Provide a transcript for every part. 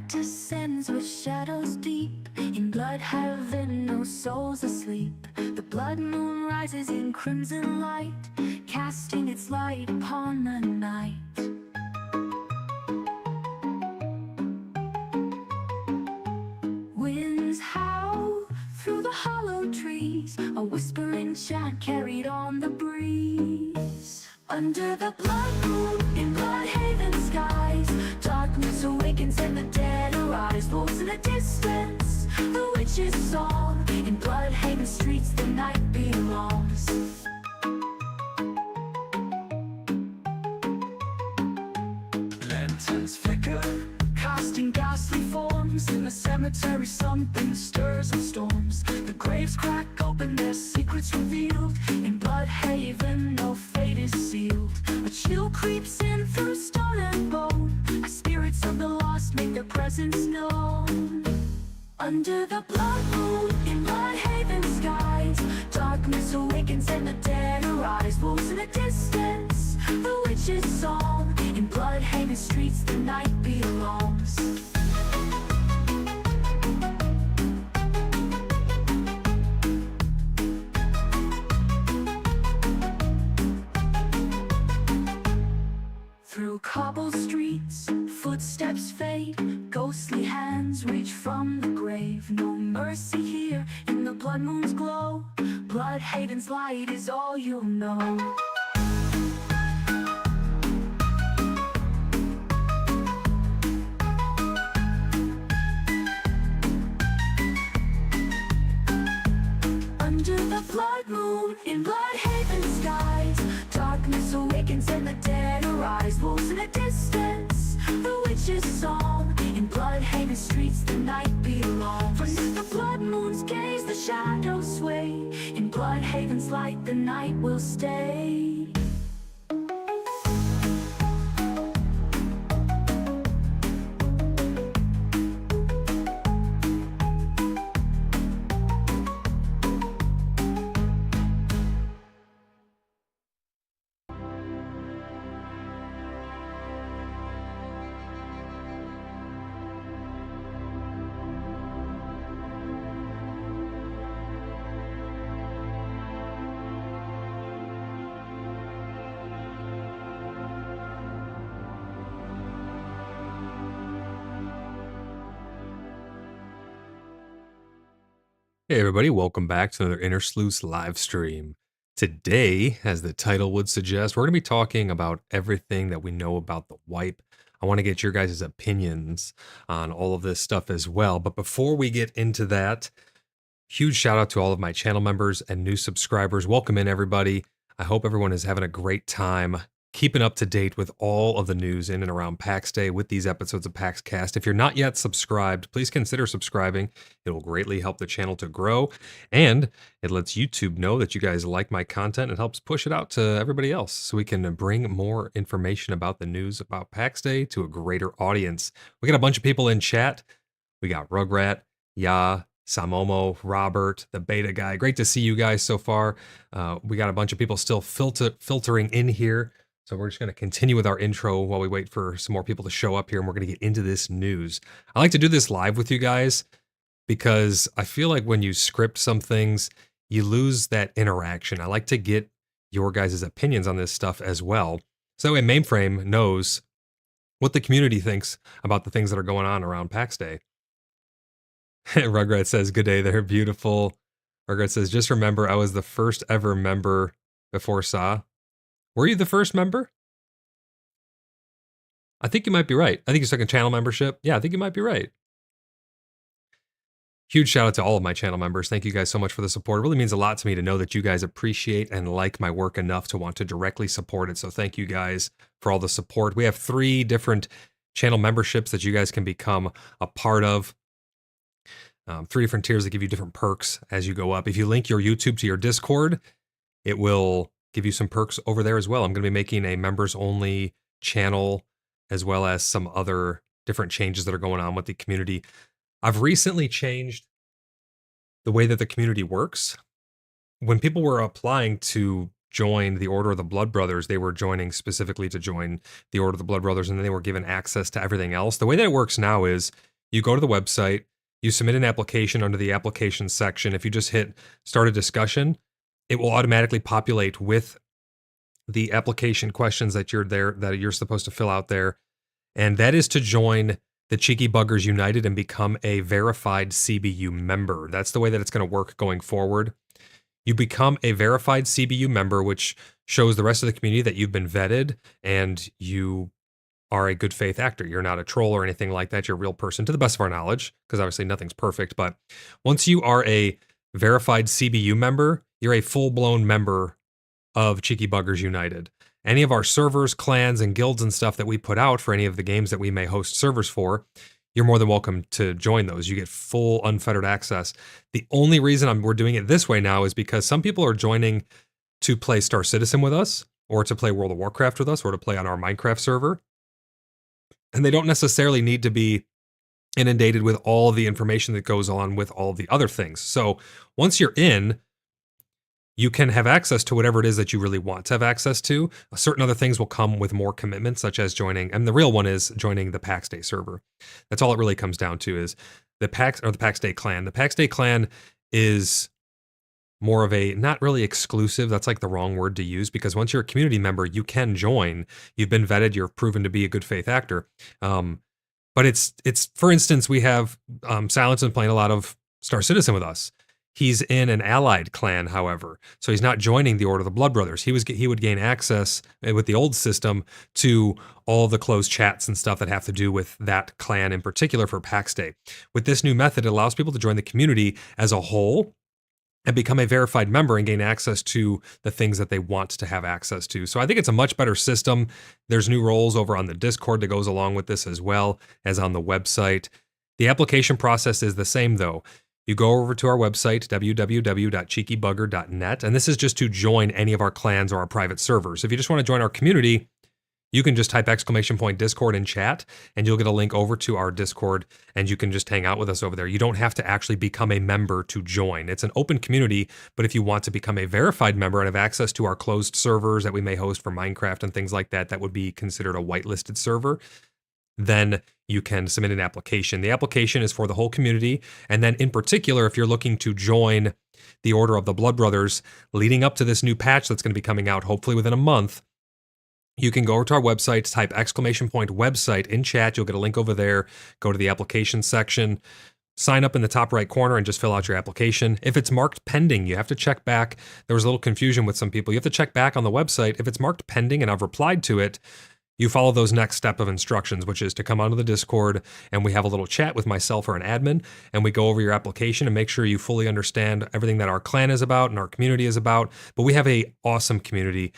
night descends with shadows deep. In blood heaven, no souls asleep. The blood moon rises in crimson light, casting its light upon the night. Winds howl through the hollow trees, a whispering chant carried on the breeze. Under the blood moon, in Bloodhaven skies, darkness awakens and the dead arise. Wolves in the distance, the witch's song. In Bloodhaven streets the night belongs. Lanterns flicker, casting ghastly forms. In the cemetery something stirs and storms. The graves crack open, their secrets revealed. In Bloodhaven no fate is sealed. A chill creeps in through stone and bone, as spirits of the lost make their presence known. Under the blood moon, in Bloodhaven skies, darkness awakens and the dead arise. Wolves in the distance, the witch's song. In Bloodhaven streets the night belongs. Through cobbled streets, footsteps fade, ghostly hands reach from the grave. No mercy here in the blood moon's glow. Bloodhaven's light is all you'll know. Under the blood moon, in Bloodhaven skies, darkness awakens and the dead arise. Wolves in the distance, the witch's song. In Bloodhaven streets the night belongs. Beneath the blood moon's gaze the shadows sway. In Bloodhaven's light the night will stay. Hey everybody, welcome back to another Inner Sleuths live stream. Today, as the title would suggest, we're going to be talking about everything that we know about the wipe. I want to get your guys' opinions on all of this stuff as well. But before we get into that, huge shout out to all of my channel members and new subscribers. Welcome in everybody. I hope everyone is having a great time keeping up to date with all of the news in and around PAX Day with these episodes of PaxCast. If you're not yet subscribed, please consider subscribing. It will greatly help the channel to grow, and it lets YouTube know that you guys like my content and helps push it out to everybody else so we can bring more information about the news about PAX Day to a greater audience. We got a bunch of people in chat. We got Rugrat, Ya, Samomo, Robert, the beta guy. Great to see you guys so far. We got a bunch of people still filtering in here. So we're just going to continue with our intro while we wait for some more people to show up here, and we're going to get into this news. I like to do this live with you guys because I feel like when you script some things, you lose that interaction. I like to get your guys' opinions on this stuff as well. So Mainframe knows what the community thinks about the things that are going on around PAX Day. Rugrat says, good day there, beautiful. Rugrat says, just remember I was the first ever member before Saw. Were you the first member? I think you might be right. I think you're stuck in channel membership. Yeah, I think you might be right. Huge shout out to all of my channel members. Thank you guys so much for the support. It really means a lot to me to know that you guys appreciate and like my work enough to want to directly support it. So thank you guys for all the support. We have 3 different channel memberships that you guys can become a part of. 3 different tiers that give you different perks as you go up. If you link your YouTube to your Discord, it will give you some perks over there as well. I'm going to be making a members only channel as well as some other different changes that are going on with the community. I've recently changed the way that the community works. When people were applying to join the Order of the Blood Brothers, they were joining specifically to join the Order of the Blood Brothers, and then they were given access to everything else. The way that it works now is You go to the website, you submit an application under the application section. If you just hit start a discussion, it will automatically populate with the application questions that you're supposed to fill out there. And that is to join the Cheeky Buggers United and become a verified CBU member. That's the way that it's going to work going forward. You become a verified CBU member, which shows the rest of the community that you've been vetted and you are a good faith actor. You're not a troll or anything like that. You're a real person to the best of our knowledge, because obviously nothing's perfect. But once you are a verified CBU member, you're a full-blown member of Cheeky Buggers United. Any of our servers, clans, and guilds and stuff that we put out for any of the games that we may host servers for, you're more than welcome to join those. You get full unfettered access. The only reason we're doing it this way now is because some people are joining to play Star Citizen with us, or to play World of Warcraft with us, or to play on our Minecraft server. And they don't necessarily need to be inundated with all of the information that goes on with all of the other things. So once you're in, you can have access to whatever it is that you really want to have access to. Certain other things will come with more commitments, such as joining, and the real one is joining the PAX Day server. That's all it really comes down to, is the PAX Day clan. The PAX Day clan is more of a, not really exclusive, that's like the wrong word to use, because once you're a community member, you can join. You've been vetted, you're proven to be a good faith actor. But it's for instance, we have Silence been playing a lot of Star Citizen with us. He's in an allied clan, however, so he's not joining the Order of the Blood Brothers. He would gain access with the old system to all the closed chats and stuff that have to do with that clan in particular for PAX Day. With this new method, it allows people to join the community as a whole and become a verified member and gain access to the things that they want to have access to. So I think it's a much better system. There's new roles over on the Discord that goes along with this, as well as on the website. The application process is the same though. You go over to our website, www.cheekybugger.net, and this is just to join any of our clans or our private servers. If you just want to join our community, you can just type !Discord in chat, and you'll get a link over to our Discord, and you can just hang out with us over there. You don't have to actually become a member to join. It's an open community, but if you want to become a verified member and have access to our closed servers that we may host for Minecraft and things like that, that would be considered a whitelisted server, then you can submit an application. The application is for the whole community, and then in particular, if you're looking to join the Order of the Blood Brothers leading up to this new patch that's going to be coming out hopefully within a month, you can go over to our website, type !Website in chat. You'll get a link over there. Go to the application section, sign up in the top right corner, and just fill out your application. If it's marked pending, you have to check back. There was a little confusion with some people. You have to check back on the website. If it's marked pending and I've replied to it, you follow those next step of instructions, which is to come onto the Discord, and we have a little chat with myself or an admin, and we go over your application and make sure you fully understand everything that our clan is about and our community is about. But we have an awesome community.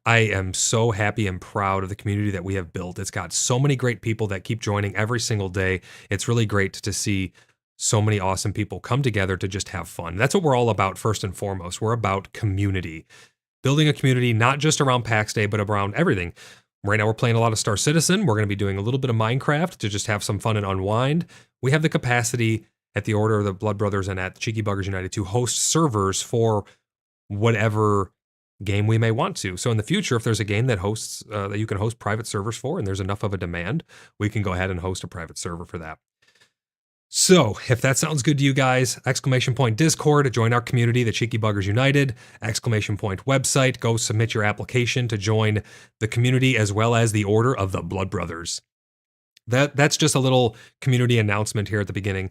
I am so happy and proud of the community that we have built. It's got so many great people that keep joining every single day. It's really great to see so many awesome people come together to just have fun. That's what we're all about first and foremost. We're about community. Building a community not just around PAX Day, but around everything. Right now we're playing a lot of Star Citizen. We're going to be doing a little bit of Minecraft to just have some fun and unwind. We have the capacity at the Order of the Blood Brothers and at Cheeky Buggers United to host servers for whatever game we may want to. So in the future, if there's a game that hosts that you can host private servers for, and there's enough of a demand, we can go ahead and host a private server for that. So if that sounds good to you guys, Discord, join our community, the Cheeky Buggers United, Website, go submit your application to join the community as well as the Order of the Blood Brothers. That's just a little community announcement here at the beginning.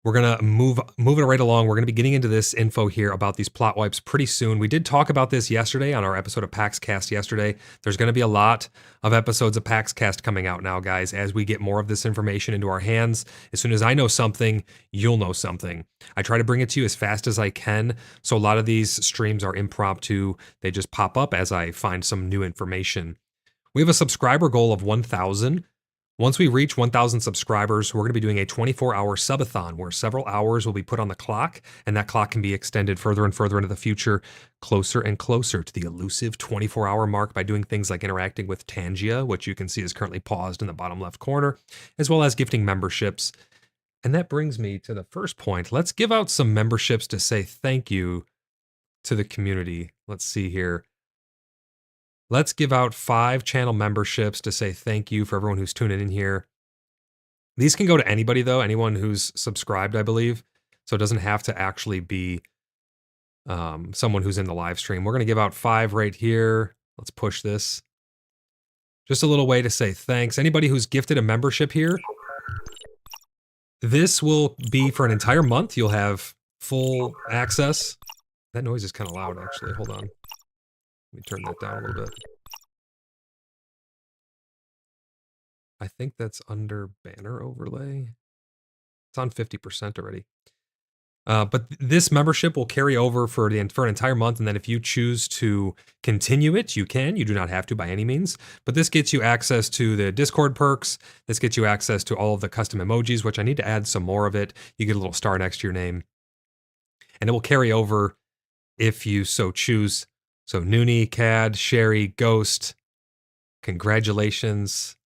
We're going to move it right along. We're going to be getting into this info here about these plot wipes pretty soon. We did talk about this yesterday on our episode of PaxCast yesterday. There's going to be a lot of episodes of PaxCast coming out now, guys, as we get more of this information into our hands. As soon as I know something, you'll know something. I try to bring it to you as fast as I can, so a lot of these streams are impromptu. They just pop up as I find some new information. We have a subscriber goal of 1,000. Once we reach 1,000 subscribers, we're going to be doing a 24-hour subathon where several hours will be put on the clock, and that clock can be extended further and further into the future, closer and closer to the elusive 24-hour mark by doing things like interacting with Tangia, which you can see is currently paused in the bottom left corner, as well as gifting memberships. And that brings me to the first point. Let's give out some memberships to say thank you to the community. Let's see here. Let's give out 5 channel memberships to say thank you for everyone who's tuning in here. These can go to anybody, though, anyone who's subscribed, I believe. So it doesn't have to actually be someone who's in the live stream. We're going to give out 5 right here. Let's push this. Just a little way to say thanks. Anybody who's gifted a membership here, this will be for an entire month. You'll have full access. That noise is kind of loud, actually. Hold on. Let me turn that down a little bit. I think that's under banner overlay. It's on 50% already. But this membership will carry over for an entire month, and then if you choose to continue it, you can. You do not have to by any means. But this gets you access to the Discord perks. This gets you access to all of the custom emojis, which I need to add some more of it. You get a little star next to your name. And it will carry over if you so choose. So Noonie, Cad, Sherry, Ghost, congratulations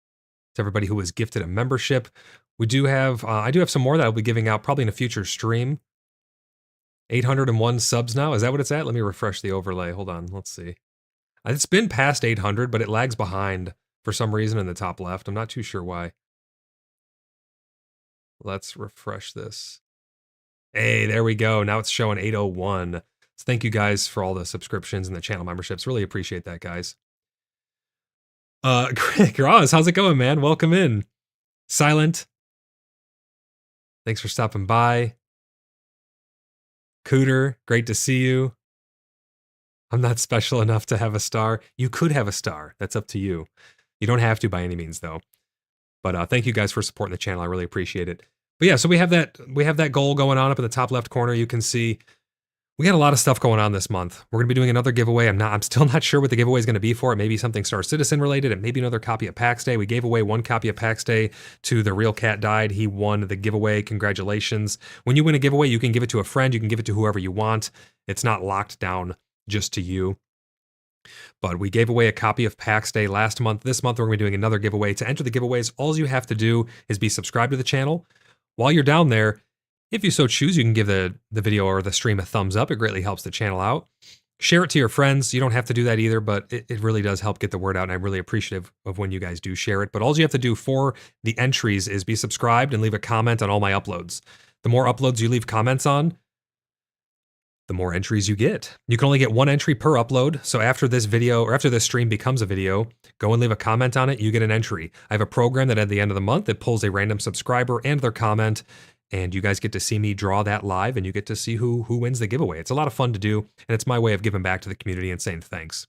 to everybody who was gifted a membership. We do have, I do have some more that I'll be giving out probably in a future stream. 801 subs now. Is that what it's at? Let me refresh the overlay. Hold on. Let's see. It's been past 800, but it lags behind for some reason in the top left. I'm not too sure why. Let's refresh this. Hey, there we go. Now it's showing 801. So thank you guys for all the subscriptions and the channel memberships. Really appreciate that, guys. Graz, how's it going, man? Welcome in. Silent, thanks for stopping by. Cooter, great to see you. I'm not special enough to have a star. You could have a star. That's up to you. You don't have to by any means, though. But thank you guys for supporting the channel. I really appreciate it. But yeah, so we have that goal going on up in the top left corner. You can see we got a lot of stuff going on this month. We're going to be doing another giveaway. I'm still not sure what the giveaway is going to be for. It may be something Star Citizen related. It may be another copy of PAX Day. We gave away 1 copy of PAX Day to The Real Cat Died. He won the giveaway. Congratulations. When you win a giveaway, you can give it to a friend. You can give it to whoever you want. It's not locked down just to you. But we gave away a copy of PAX Day last month. This month, we're going to be doing another giveaway. To enter the giveaways, all you have to do is be subscribed to the channel. While you're down there, if you so choose, you can give the video or the stream a thumbs up. It greatly helps the channel out. Share it to your friends. You don't have to do that either, but it really does help get the word out, and I'm really appreciative of when you guys do share it. But all you have to do for the entries is be subscribed and leave a comment on all my uploads. The more uploads you leave comments on, the more entries you get. You can only get 1 entry per upload, so after this video, or after this stream becomes a video, go and leave a comment on it, you get an entry. I have a program that at the end of the month, it pulls a random subscriber and their comment, and you guys get to see me draw that live, and you get to see who wins the giveaway. It's a lot of fun to do, and it's my way of giving back to the community and saying thanks.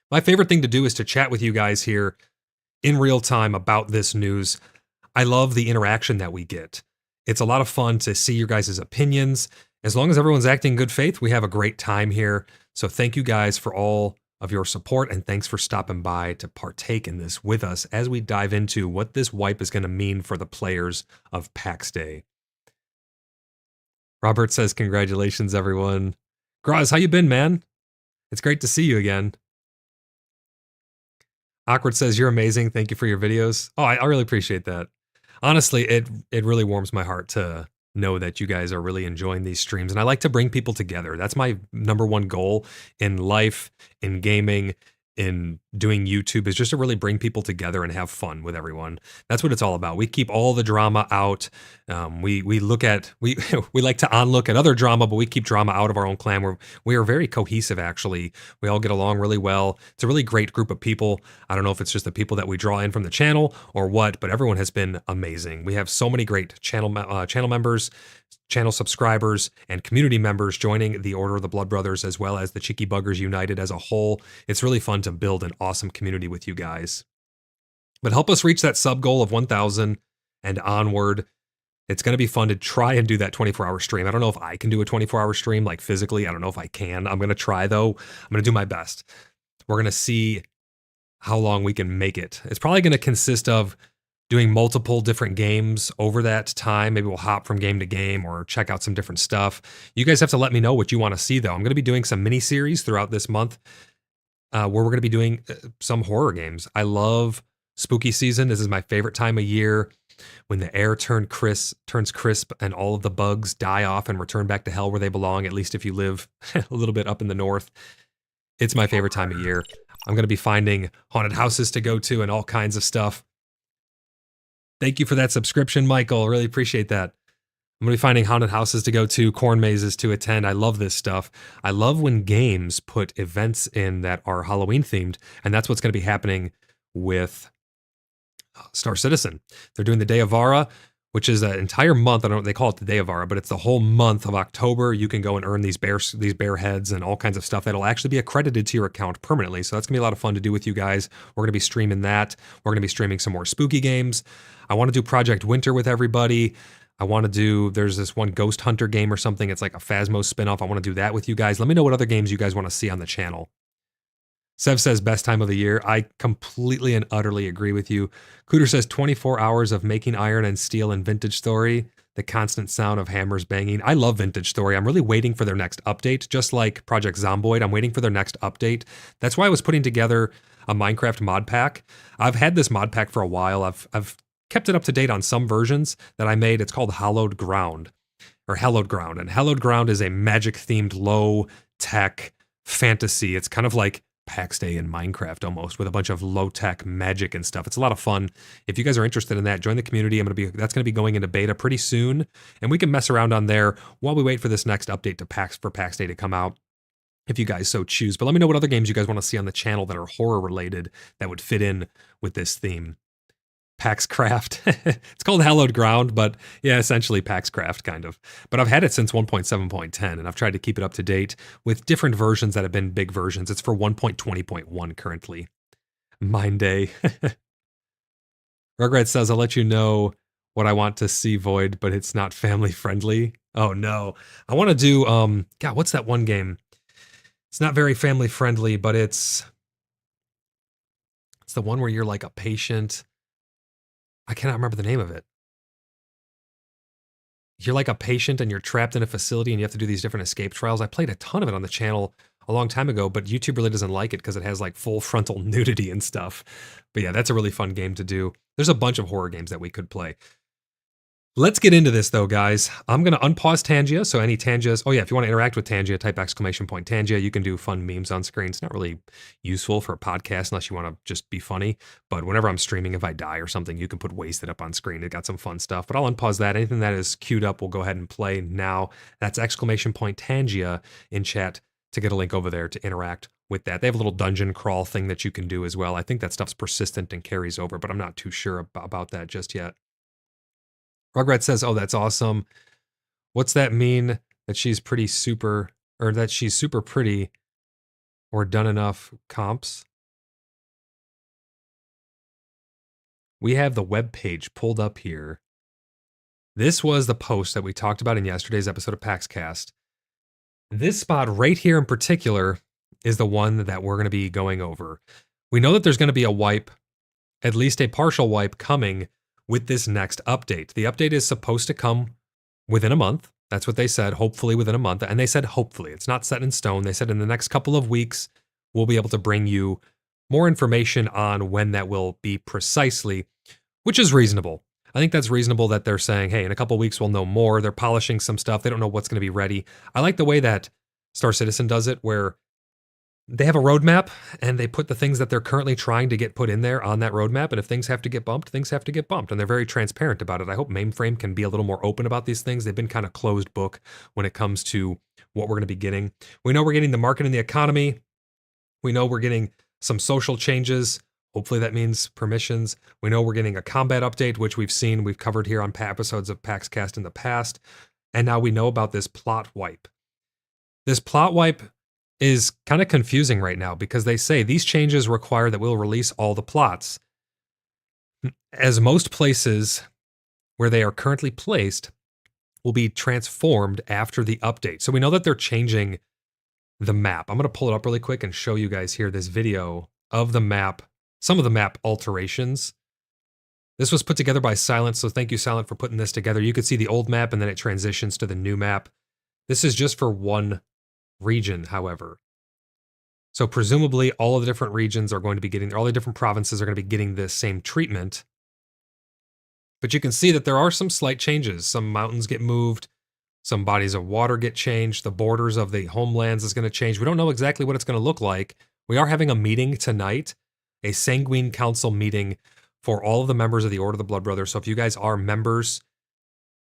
My favorite thing to do is to chat with you guys here in real time about this news. I love the interaction that we get. It's a lot of fun to see your guys' opinions. As long as everyone's acting in good faith, we have a great time here. So thank you guys for all of your support, and thanks for stopping by to partake in this with us as we dive into what this wipe is going to mean for the players of PAX Day. Robert says, congratulations, everyone. Graz, how you been, man? It's great to see you again. Awkward says, you're amazing. Thank you for your videos. Oh, I really appreciate that. Honestly, it really warms my heart to know that you guys are really enjoying these streams, and I like to bring people together. That's my #1 goal in life, in gaming, in doing YouTube, is just to really bring people together and have fun with everyone. That's what it's all about. We keep all the drama out. We look at we like to onlook at other drama, but we keep drama out of our own clan. We are very cohesive, actually. We all get along really well. It's a really great group of people. I don't know if it's just the people that we draw in from the channel or what, but everyone has been amazing. We have so many great channel members, channel subscribers, and community members joining the Order of the Blood Brothers, as well as the Cheeky Buggers United as a whole. It's really fun to build an awesome community with you guys. But help us reach that sub goal of 1,000 and onward. It's going to be fun to try and do that 24-hour stream. I don't know if I can do a 24-hour stream, like physically. I don't know if I can. I'm going to try, though. I'm going to do my best. We're going to see how long we can make it. It's probably going to consist of doing multiple different games over that time. Maybe we'll hop from game to game or check out some different stuff. You guys have to let me know what you want to see, though. I'm going to be doing some mini-series throughout this month where we're going to be doing some horror games. I love spooky season. This is my favorite time of year, when the air turns crisp and all of the bugs die off and return back to hell where they belong, at least if you live a little bit up in the north. It's my favorite time of year. I'm going to be finding haunted houses to go to and all kinds of stuff. Thank you for that subscription, Michael. Really appreciate that. I'm going to be finding haunted houses to go to, corn mazes to attend. I love this stuff. I love when games put events in that are Halloween themed, and that's what's going to be happening with Star Citizen. They're doing the Day of Vara, which is an entire month. I don't know what they call it, the Day of Vara, but it's the whole month of October. You can go and earn these bear heads and all kinds of stuff that'll actually be accredited to your account permanently. So that's gonna be a lot of fun to do with you guys. We're gonna be streaming that. We're gonna be streaming some more spooky games. I want to do Project Winter with everybody. I want to do, there's this one Ghost Hunter game or something. It's like a Phasmo spinoff. I want to do that with you guys. Let me know what other games you guys want to see on the channel. Sev says best time of the year. I completely and utterly agree with you. Cooter says 24 hours of making iron and steel in Vintage Story. The constant sound of hammers banging. I love Vintage Story. I'm really waiting for their next update, just like Project Zomboid. I'm waiting for their next update. That's why I was putting together a Minecraft mod pack. I've had this mod pack for a while. I've kept it up to date on some versions that I made. It's called Hallowed Ground, or Hallowed Ground. And Hallowed Ground is a magic-themed, low-tech fantasy. It's kind of like PAX Day in Minecraft almost, with a bunch of low-tech magic and stuff. It's a lot of fun. If you guys are interested in that, join the community. That's gonna be going into beta pretty soon, and we can mess around on there while we wait for this next update to PAX Day to come out, if you guys so choose. But let me know what other games you guys want to see on the channel that are horror related that would fit in with this theme. PaxCraft. It's called Hallowed Ground, but yeah, essentially PaxCraft kind of. But I've had it since 1.7.10, and I've tried to keep it up to date with different versions that have been big versions. It's for 1.20.1 currently. Mine Day. Rugrat says, I'll let you know what I want to see, Void, but it's not family friendly. Oh no. I want to do, God, what's that one game? It's not very family friendly, but it's the one where you're like a patient. I cannot remember the name of it. You're like a patient and you're trapped in a facility and you have to do these different escape trials. I played a ton of it on the channel a long time ago, but YouTube really doesn't like it because it has like full frontal nudity and stuff. But yeah, that's a really fun game to do. There's a bunch of horror games that we could play. Let's get into this though, guys. I'm going to unpause Tangia. So any Tangias, oh yeah, if you want to interact with Tangia, type !Tangia. You can do fun memes on screen. It's not really useful for a podcast unless you want to just be funny. But whenever I'm streaming, if I die or something, you can put wasted up on screen. It got some fun stuff, but I'll unpause that. Anything that is queued up, we'll go ahead and play now. That's !Tangia in chat to get a link over there to interact with that. They have a little dungeon crawl thing that you can do as well. I think that stuff's persistent and carries over, but I'm not too sure about that just yet. Rugrat says, oh, that's awesome. What's that mean? That she's pretty super, or that she's super pretty or done enough comps? We have the web page pulled up here. This was the post that we talked about in yesterday's episode of PaxCast. This spot right here in particular is the one that we're going to be going over. We know that there's going to be a wipe, at least a partial wipe, coming with this next update. The update is supposed to come within a month. That's what they said, hopefully within a month. And they said hopefully. It's not set in stone. They said in the next couple of weeks, we'll be able to bring you more information on when that will be precisely, which is reasonable. I think that's reasonable that they're saying, hey, in a couple of weeks, we'll know more. They're polishing some stuff. They don't know what's going to be ready. I like the way that Star Citizen does it, where they have a roadmap and they put the things that they're currently trying to get put in there on that roadmap. And if things have to get bumped, things have to get bumped. And they're very transparent about it. I hope Mainframe can be a little more open about these things. They've been kind of closed book when it comes to what we're going to be getting. We know we're getting the market and the economy. We know we're getting some social changes. Hopefully that means permissions. We know we're getting a combat update, which we've covered here on episodes of PaxCast in the past. And now we know about this plot wipe. This plot wipe is kind of confusing right now because they say these changes require that we'll release all the plots. As most places where they are currently placed will be transformed after the update. So we know that they're changing the map. I'm going to pull it up really quick and show you guys here this video of the map, some of the map alterations. This was put together by Silent, so thank you, Silent, for putting this together. You could see the old map and then it transitions to the new map. This is just for one region, however. So presumably all of the different regions are going to be getting, all the different provinces are going to be getting this same treatment. But you can see that there are some slight changes. Some mountains get moved, some bodies of water get changed, the borders of the homelands is going to change. We don't know exactly what it's going to look like. We are having a meeting tonight, a Sanguine Council meeting for all of the members of the Order of the Blood Brothers. So if you guys are members,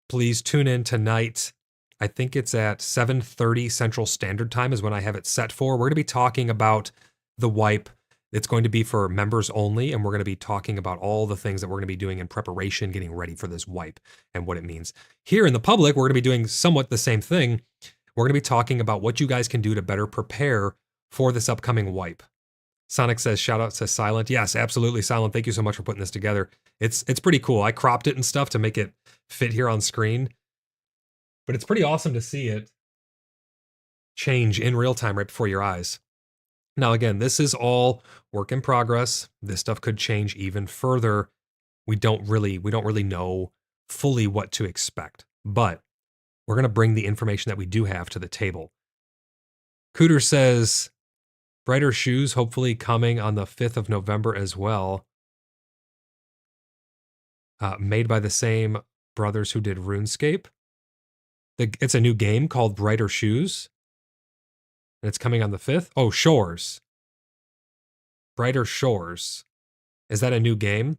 please tune in tonight. I think it's at 7:30 Central Standard Time is when I have it set for. We're going to be talking about the wipe. It's going to be for members only, and we're going to be talking about all the things that we're going to be doing in preparation, getting ready for this wipe and what it means. Here in the public, we're going to be doing somewhat the same thing. We're going to be talking about what you guys can do to better prepare for this upcoming wipe. Sonic says, shout out to Silent. Yes, absolutely, Silent. Thank you so much for putting this together. It's pretty cool. I cropped it and stuff to make it fit here on screen. But it's pretty awesome to see it change in real time right before your eyes. Now, again, this is all work in progress. This stuff could change even further. We don't really know fully what to expect, but we're going to bring the information that we do have to the table. Cooter says, Brighter Shoes, hopefully coming on the 5th of November as well. Made by the same brothers who did RuneScape. It's a new game called Brighter Shoes. And it's coming on the 5th. Oh, Shores. Brighter Shores. Is that a new game?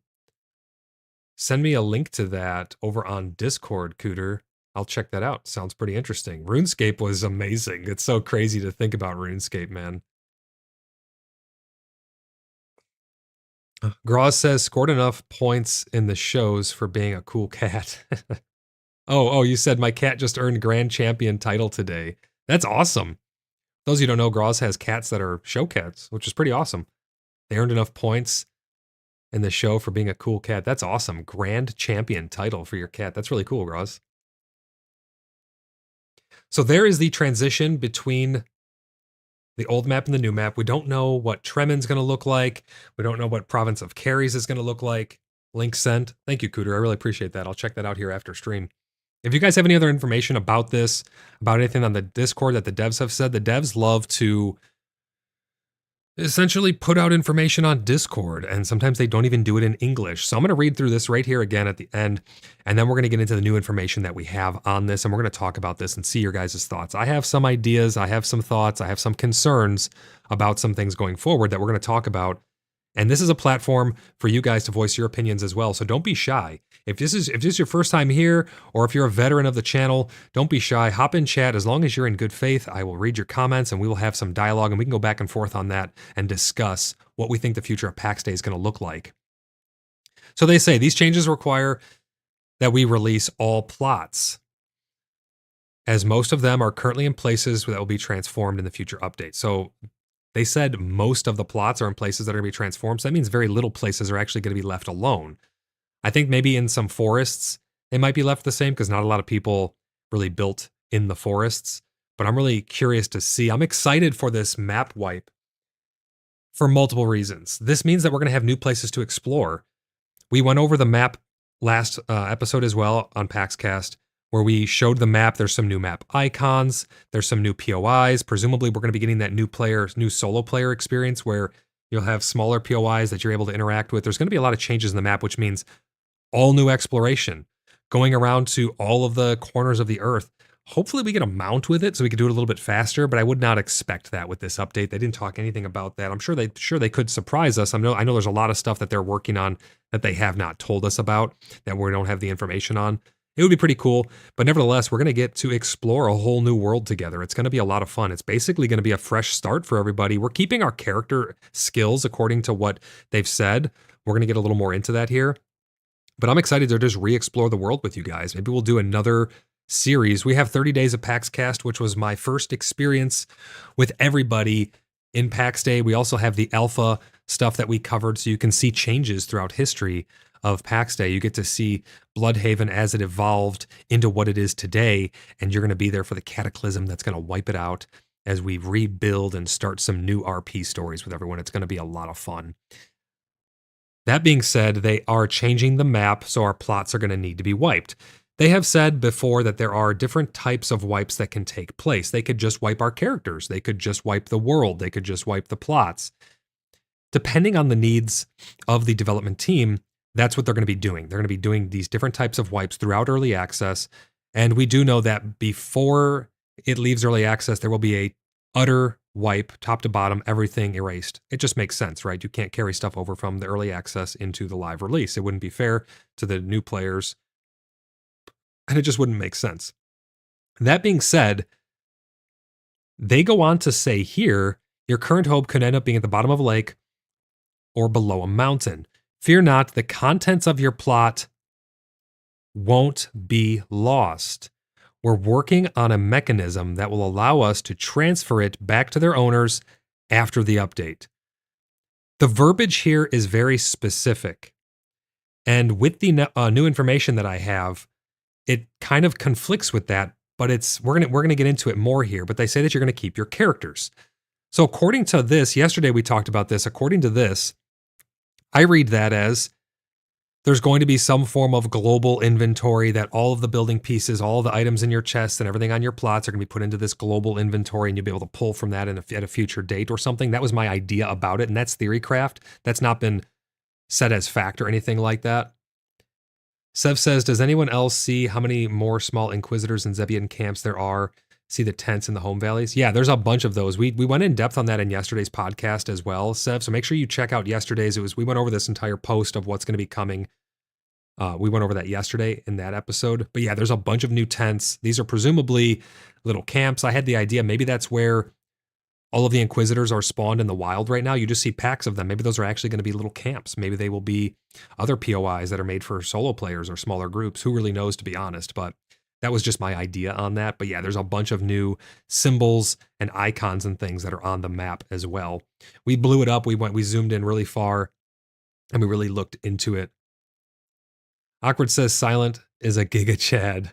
Send me a link to that over on Discord, Cooter. I'll check that out. Sounds pretty interesting. RuneScape was amazing. It's so crazy to think about RuneScape, man. Groz says, scored enough points in the shows for being a cool cat. Oh, you said my cat just earned Grand Champion title today. That's awesome. Those of you who don't know, Groz has cats that are show cats, which is pretty awesome. They earned enough points in the show for being a cool cat. That's awesome. Grand Champion title for your cat. That's really cool, Groz. So there is the transition between the old map and the new map. We don't know what Tremen's going to look like. We don't know what Province of Caries is going to look like. Link sent. Thank you, Cooter. I really appreciate that. I'll check that out here after stream. If you guys have any other information about this, about anything on the Discord that the devs have said, the devs love to essentially put out information on Discord, and sometimes they don't even do it in English. So I'm going to read through this right here again at the end, and then we're going to get into the new information that we have on this, and we're going to talk about this and see your guys' thoughts. I have some ideas, I have some thoughts, I have some concerns about some things going forward that we're going to talk about. And this is a platform for you guys to voice your opinions as well. So don't be shy. If this is your first time here, or if you're a veteran of the channel, don't be shy. Hop in chat. As long as you're in good faith, I will read your comments and we will have some dialogue and we can go back and forth on that and discuss what we think the future of PAX Day is going to look like. So they say these changes require that we release all plots, as most of them are currently in places that will be transformed in the future updates. So they said most of the plots are in places that are going to be transformed. So that means very little places are actually going to be left alone. I think maybe in some forests, they might be left the same because not a lot of people really built in the forests. But I'm really curious to see. I'm excited for this map wipe for multiple reasons. This means that we're going to have new places to explore. We went over the map last episode as well on PaxCast, where we showed the map. There's some new map icons. There's some new POIs. Presumably, we're going to be getting that new solo player experience where you'll have smaller POIs that you're able to interact with. There's going to be a lot of changes in the map, which means all new exploration, going around to all of the corners of the earth. Hopefully we get a mount with it so we can do it a little bit faster, but I would not expect that with this update. They didn't talk anything about that. I'm sure they could surprise us. I know there's a lot of stuff that they're working on that they have not told us about, that we don't have the information on. It would be pretty cool, but nevertheless, we're going to get to explore a whole new world together. It's going to be a lot of fun. It's basically going to be a fresh start for everybody. We're keeping our character skills according to what they've said. We're going to get a little more into that here, but I'm excited to just re-explore the world with you guys. Maybe we'll do another series. We have 30 days of PaxCast, which was my first experience with everybody in PAX Day. We also have the alpha stuff that we covered, so you can see changes throughout history of PAX Day. You get to see Bloodhaven as it evolved into what it is today, and you're going to be there for the cataclysm that's going to wipe it out as we rebuild and start some new RP stories with everyone. It's going to be a lot of fun. That being said, they are changing the map, so our plots are going to need to be wiped. They have said before that there are different types of wipes that can take place. They could just wipe our characters. They could just wipe the world. They could just wipe the plots. Depending on the needs of the development team, that's what they're going to be doing. They're going to be doing these different types of wipes throughout early access. And we do know that before it leaves early access, there will be utter wipe, top to bottom, everything erased. It just makes sense, right? You can't carry stuff over from the early access into the live release. It wouldn't be fair to the new players, and it just wouldn't make sense. That being said, they go on to say here, your current home could end up being at the bottom of a lake or below a mountain. Fear not, the contents of your plot won't be lost. We're working on a mechanism that will allow us to transfer it back to their owners after the update. The verbiage here is very specific. And with the new information that I have, it kind of conflicts with that, but we're gonna get into it more here. But they say that you're gonna keep your characters. So according to this, yesterday we talked about this. According to this, I read that as there's going to be some form of global inventory that all of the building pieces, all of the items in your chest and everything on your plots are going to be put into this global inventory, and you'll be able to pull from that at a future date or something. That was my idea about it, and that's theorycraft. That's not been set as fact or anything like that. Sev says, does anyone else see how many more small Inquisitors and Zebian camps there are? See the tents in the home valleys? Yeah, there's a bunch of those. We went in depth on that in yesterday's podcast as well, Sev. So make sure you check out yesterday's. We went over this entire post of what's going to be coming. We went over that yesterday in that episode. But yeah, there's a bunch of new tents. These are presumably little camps. I had the idea maybe that's where all of the Inquisitors are spawned in the wild right now. You just see packs of them. Maybe those are actually going to be little camps. Maybe they will be other POIs that are made for solo players or smaller groups. Who really knows, to be honest. But that was just my idea on that. But yeah, there's a bunch of new symbols and icons and things that are on the map as well. We blew it up. We zoomed in really far, and we really looked into it. Awkward says Silent is a Giga Chad.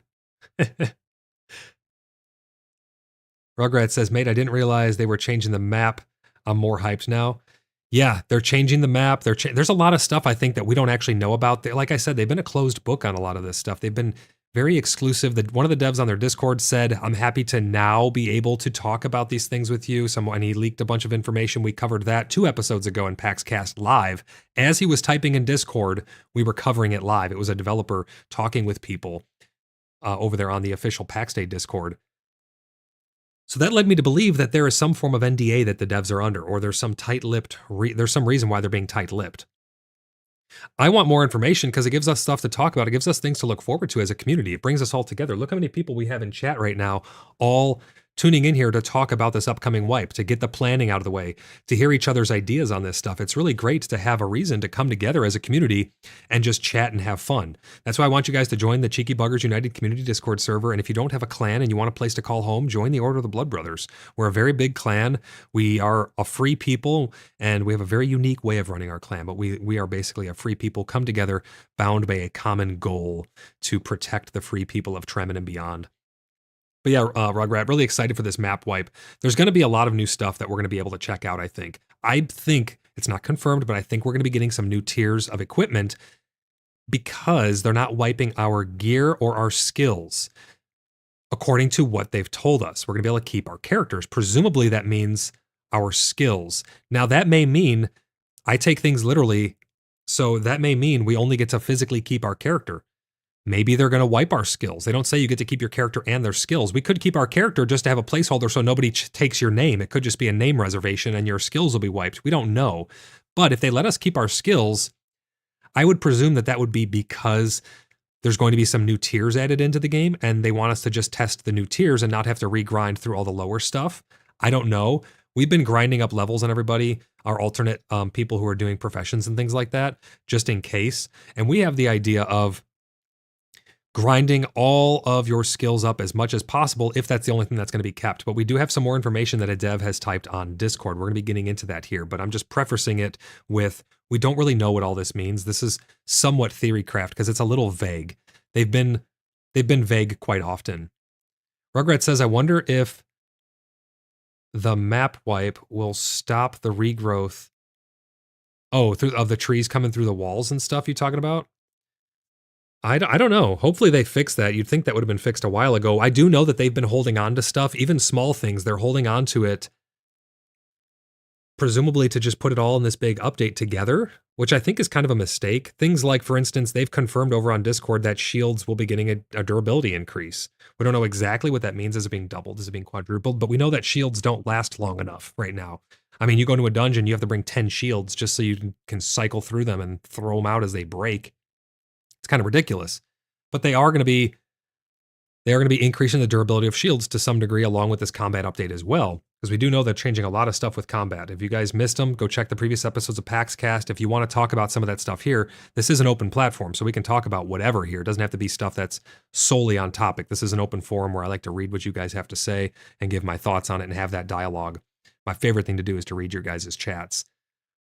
Rugrat says, mate, I didn't realize they were changing the map. I'm more hyped now. Yeah, they're changing the map. There's a lot of stuff I think that we don't actually know about. Like I said, they've been a closed book on a lot of this stuff. They've been very exclusive. One of the devs on their Discord said, I'm happy to now be able to talk about these things with you. And he leaked a bunch of information. We covered that 2 episodes ago in PaxCast Live. As he was typing in Discord, we were covering it live. It was a developer talking with people over there on the official PAX Day Discord. So that led me to believe that there is some form of NDA that the devs are under, or there's some there's some reason why they're being tight-lipped. I want more information because it gives us stuff to talk about. It gives us things to look forward to as a community. It brings us all together. Look how many people we have in chat right now, all tuning in here to talk about this upcoming wipe, to get the planning out of the way, to hear each other's ideas on this stuff. It's really great to have a reason to come together as a community and just chat and have fun. That's why I want you guys to join the Cheeky Buggers United Community Discord server. And if you don't have a clan and you want a place to call home, join the Order of the Blood Brothers. We're a very big clan. We are a free people, and we have a very unique way of running our clan. But we are basically a free people come together, bound by a common goal to protect the free people of Tremin and beyond. But yeah, Rugrat, really excited for this map wipe. There's going to be a lot of new stuff that we're going to be able to check out, I think. I think, it's not confirmed, but I think we're going to be getting some new tiers of equipment because they're not wiping our gear or our skills, according to what they've told us. We're going to be able to keep our characters. Presumably that means our skills. Now that may mean, I take things literally, so that may mean we only get to physically keep our character. Maybe they're going to wipe our skills. They don't say you get to keep your character and their skills. We could keep our character just to have a placeholder so nobody takes your name. It could just be a name reservation and your skills will be wiped. We don't know. But if they let us keep our skills, I would presume that would be because there's going to be some new tiers added into the game and they want us to just test the new tiers and not have to regrind through all the lower stuff. I don't know. We've been grinding up levels on everybody, our alternate people who are doing professions and things like that, just in case. And we have the idea of grinding all of your skills up as much as possible if that's the only thing that's going to be kept. But we do have some more information that a dev has typed on Discord. We're going to be getting into that here, but I'm just prefacing it with, we don't really know what all this means. This is somewhat theorycraft because it's a little vague. They've been vague quite often. Rugrat says, I wonder if the map wipe will stop the regrowth. Oh, of the trees coming through the walls and stuff you talking about? I don't know. Hopefully they fix that. You'd think that would have been fixed a while ago. I do know that they've been holding on to stuff, even small things. They're holding on to it presumably to just put it all in this big update together, which I think is kind of a mistake. Things like, for instance, they've confirmed over on Discord that shields will be getting a durability increase. We don't know exactly what that means. Is it being doubled? Is it being quadrupled? But we know that shields don't last long enough right now. I mean, you go into a dungeon, you have to bring 10 shields just so you can cycle through them and throw them out as they break. It's kind of ridiculous. But they are going to be increasing the durability of shields to some degree along with this combat update as well, because we do know they're changing a lot of stuff with combat. If you guys missed them, go check the previous episodes of PaxCast. If you want to talk about some of that stuff here, this is an open platform, so we can talk about whatever here. It doesn't have to be stuff that's solely on topic. This is an open forum where I like to read what you guys have to say and give my thoughts on it and have that dialogue. My favorite thing to do is to read your guys' chats.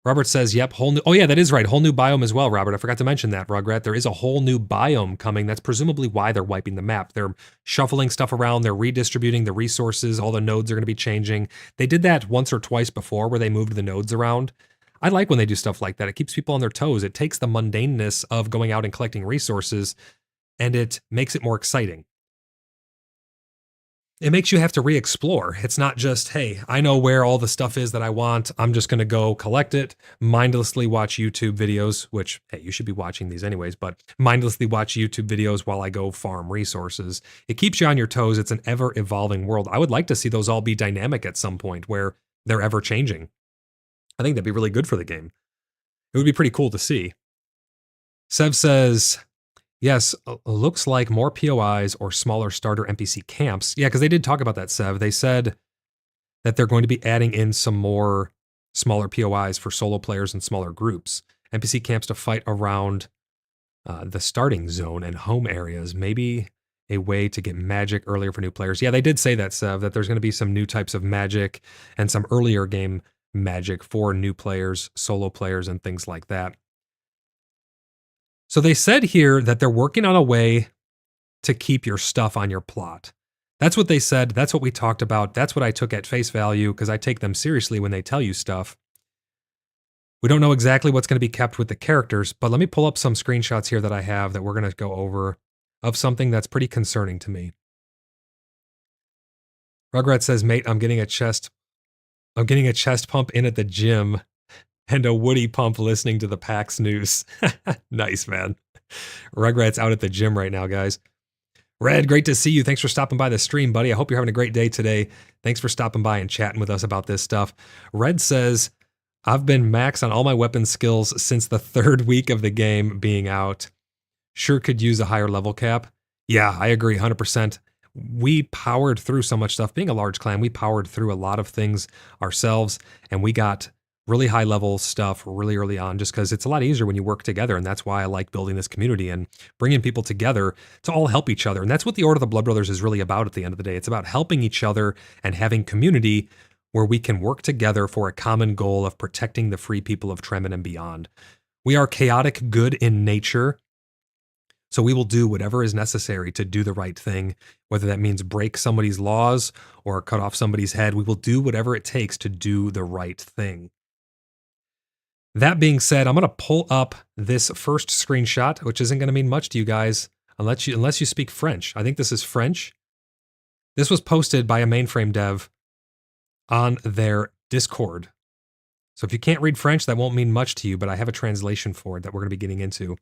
Robert says, yep, whole new, oh yeah, that is right, whole new biome as well, Robert. I forgot to mention that, Rugrat. There is a whole new biome coming. That's presumably why they're wiping the map. They're shuffling stuff around, they're redistributing the resources, all the nodes are going to be changing. They did that once or twice before where they moved the nodes around. I like when they do stuff like that. It keeps people on their toes. It takes the mundaneness of going out and collecting resources, and it makes it more exciting. It makes you have to re-explore. It's not just, hey, I know where all the stuff is that I want. I'm just going to go collect it, mindlessly watch YouTube videos, which, hey, you should be watching these anyways, but mindlessly watch YouTube videos while I go farm resources. It keeps you on your toes. It's an ever-evolving world. I would like to see those all be dynamic at some point where they're ever-changing. I think that'd be really good for the game. It would be pretty cool to see. Sev says, yes, looks like more POIs or smaller starter NPC camps. Yeah, because they did talk about that, Sev. They said that they're going to be adding in some more smaller POIs for solo players and smaller groups. NPC camps to fight around the starting zone and home areas. Maybe a way to get magic earlier for new players. Yeah, they did say that, Sev, that there's going to be some new types of magic and some earlier game magic for new players, solo players, and things like that. So they said here that they're working on a way to keep your stuff on your plot. That's what they said. That's what we talked about. That's what I took at face value because I take them seriously when they tell you stuff. We don't know exactly what's going to be kept with the characters, but let me pull up some screenshots here that I have that we're going to go over of something that's pretty concerning to me. Rugrat says, mate, I'm getting a chest pump in at the gym and a Woody pump listening to the PAX news. Nice, man. Rugrat's out at the gym right now, guys. Red, great to see you. Thanks for stopping by the stream, buddy. I hope you're having a great day today. Thanks for stopping by and chatting with us about this stuff. Red says, I've been max on all my weapon skills since the 3rd week of the game being out. Sure could use a higher level cap. Yeah, I agree 100%. We powered through so much stuff. Being a large clan, we powered through a lot of things ourselves, and we got really high level stuff really early on just because it's a lot easier when you work together. And that's why I like building this community and bringing people together to all help each other. And that's what the Order of the Blood Brothers is really about at the end of the day. It's about helping each other and having community where we can work together for a common goal of protecting the free people of Tremin and beyond. We are chaotic good in nature, so we will do whatever is necessary to do the right thing, whether that means break somebody's laws or cut off somebody's head. We will do whatever it takes to do the right thing. That being said, I'm going to pull up this first screenshot, which isn't going to mean much to you guys unless you speak French. I think this is French. This was posted by a mainframe dev on their Discord. So if you can't read French, that won't mean much to you, but I have a translation for it that we're going to be getting into.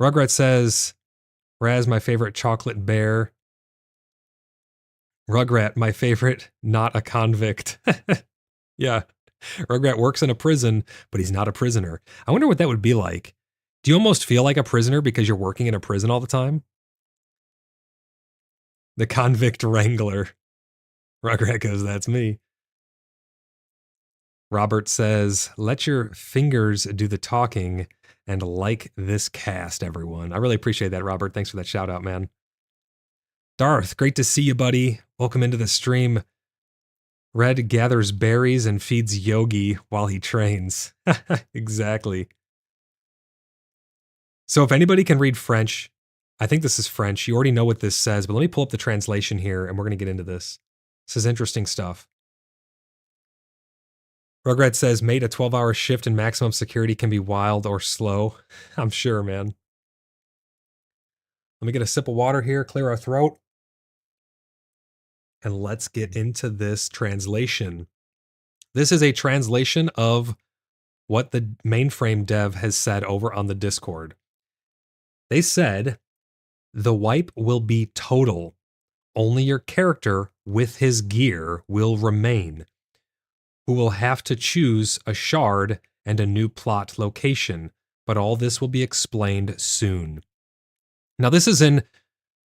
Rugrat says, Raz, my favorite chocolate bear. Rugrat, my favorite, not a convict. Yeah. Rugrat works in a prison, but he's not a prisoner. I wonder what that would be like. Do you almost feel like a prisoner because you're working in a prison all the time? The convict wrangler. Rugrat goes, that's me. Robert says, let your fingers do the talking and like this cast, everyone. I really appreciate that, Robert. Thanks for that shout out, man. Darth, great to see you, buddy. Welcome into the stream. Red gathers berries and feeds Yogi while he trains. Exactly. So if anybody can read French, I think this is French. You already know what this says, but let me pull up the translation here and we're going to get into this. This is interesting stuff. Rugrat says, mate, a 12-hour shift in maximum security can be wild or slow. I'm sure, man. Let me get a sip of water here, clear our throat. And let's get into this translation. This is a translation of what the mainframe dev has said over on the Discord. They said the wipe will be total. Only your character with his gear will remain, who will have to choose a shard and a new plot location, but all this will be explained soon. Now, this is in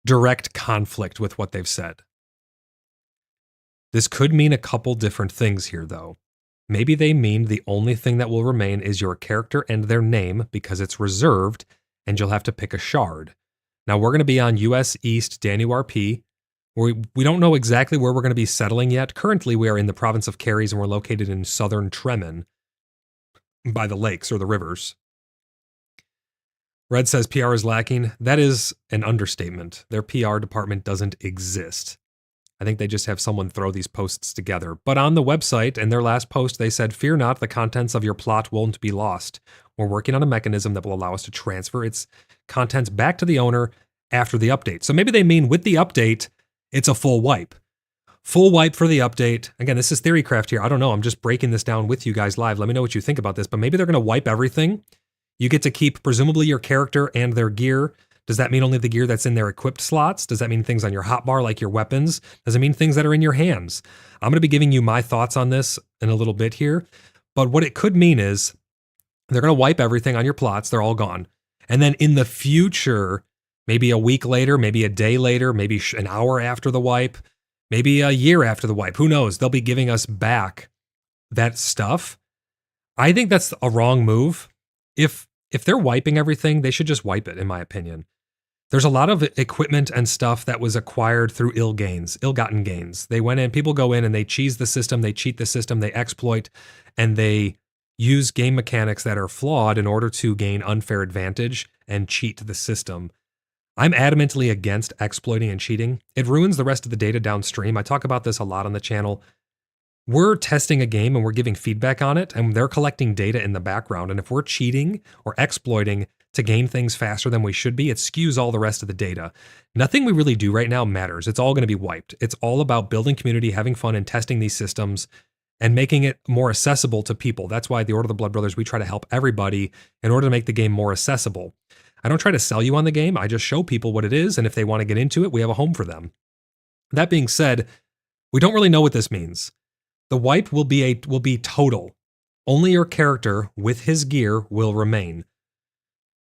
direct conflict with what they've said. This could mean a couple different things here, though. Maybe they mean the only thing that will remain is your character and their name because it's reserved, and you'll have to pick a shard. Now, we're going to be on US East Danu RP. We don't know exactly where we're going to be settling yet. Currently, we are in the province of Caries, and we're located in southern Tremen by the lakes or the rivers. Red says PR is lacking. That is an understatement. Their PR department doesn't exist. I think they just have someone throw these posts together. But on the website, in their last post, they said, "Fear not, the contents of your plot won't be lost. We're working on a mechanism that will allow us to transfer its contents back to the owner after the update." So maybe they mean with the update, it's a full wipe. Full wipe for the update. Again, this is Theorycraft here. I don't know. I'm just breaking this down with you guys live. Let me know what you think about this. But maybe they're going to wipe everything. You get to keep presumably your character and their gear. Does that mean only the gear that's in their equipped slots? Does that mean things on your hotbar like your weapons? Does it mean things that are in your hands? I'm going to be giving you my thoughts on this in a little bit here. But what it could mean is they're going to wipe everything on your plots. They're all gone. And then in the future, maybe a week later, maybe a day later, maybe an hour after the wipe, maybe a year after the wipe, who knows? They'll be giving us back that stuff. I think that's a wrong move. If they're wiping everything, they should just wipe it, in my opinion. There's a lot of equipment and stuff that was acquired through ill-gotten gains. They went in, people go in and they cheese the system, they cheat the system, they exploit, and they use game mechanics that are flawed in order to gain unfair advantage and cheat the system. I'm adamantly against exploiting and cheating. It ruins the rest of the data downstream. I talk about this a lot on the channel. We're testing a game and we're giving feedback on it, and they're collecting data in the background. And if we're cheating or exploiting to gain things faster than we should be, it skews all the rest of the data. Nothing we really do right now matters. It's all going to be wiped. It's all about building community, having fun, and testing these systems and making it more accessible to people. That's why the Order of the Blood Brothers, we try to help everybody in order to make the game more accessible. I don't try to sell you on the game. I just show people what it is, and if they want to get into it, we have a home for them. That being said, we don't really know what this means. The wipe will be total. Only your character with his gear will remain.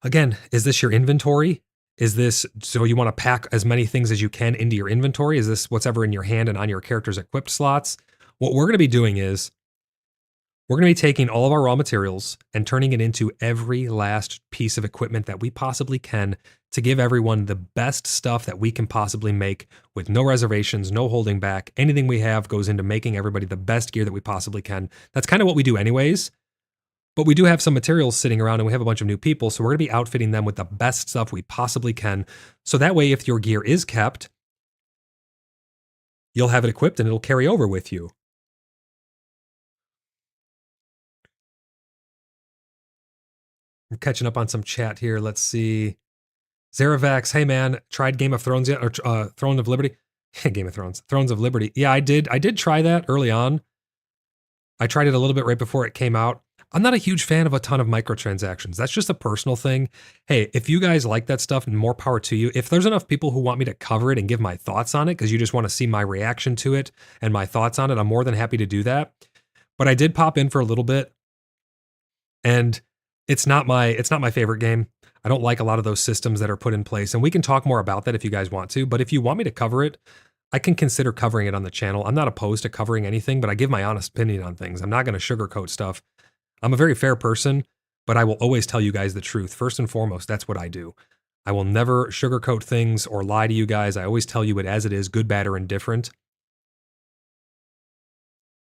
Again, is this your inventory? Is this so you want to pack as many things as you can into your inventory? Is this what's ever in your hand and on your character's equipped slots? What we're going to be doing is we're going to be taking all of our raw materials and turning it into every last piece of equipment that we possibly can to give everyone the best stuff that we can possibly make with no reservations, no holding back. Anything we have goes into making everybody the best gear that we possibly can. That's kind of what we do anyways. But we do have some materials sitting around and we have a bunch of new people. So we're going to be outfitting them with the best stuff we possibly can. So that way, if your gear is kept, you'll have it equipped and it'll carry over with you. I'm catching up on some chat here. Let's see. Zaravax, hey man, tried Game of Thrones yet? Or Throne of Liberty? Game of Thrones. Thrones of Liberty. Yeah, I did try that early on. I tried it a little bit right before it came out. I'm not a huge fan of a ton of microtransactions. That's just a personal thing. Hey, if you guys like that stuff, more power to you. If there's enough people who want me to cover it and give my thoughts on it, because you just want to see my reaction to it and my thoughts on it, I'm more than happy to do that. But I did pop in for a little bit, and it's not my favorite game. I don't like a lot of those systems that are put in place, and we can talk more about that if you guys want to. But if you want me to cover it, I can consider covering it on the channel. I'm not opposed to covering anything, but I give my honest opinion on things. I'm not going to sugarcoat stuff. I'm a very fair person, but I will always tell you guys the truth. First and foremost, that's what I do. I will never sugarcoat things or lie to you guys. I always tell you it as it is, good, bad, or indifferent.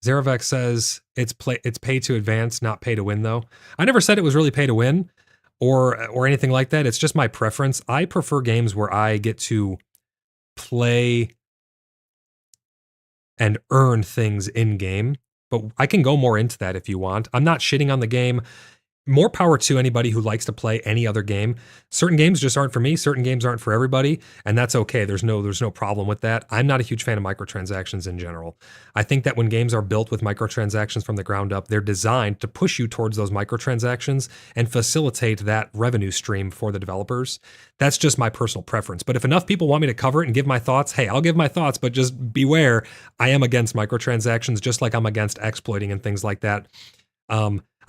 Zaravax says it's pay to advance, not pay to win, though. I never said it was really pay to win or anything like that. It's just my preference. I prefer games where I get to play and earn things in game, but I can go more into that if you want. I'm not shitting on the game. more power to anybody who likes to play any other game. Certain games just aren't for me. Certain games aren't for everybody, and that's okay. There's no problem with that. I'm not a huge fan of microtransactions in general. I think that when games are built with microtransactions from the ground up, they're designed to push you towards those microtransactions and facilitate that revenue stream for the developers. That's just my personal preference. But if enough people want me to cover it and give my thoughts, hey, I'll give my thoughts, but just beware, I am against microtransactions, just like I'm against exploiting and things like that.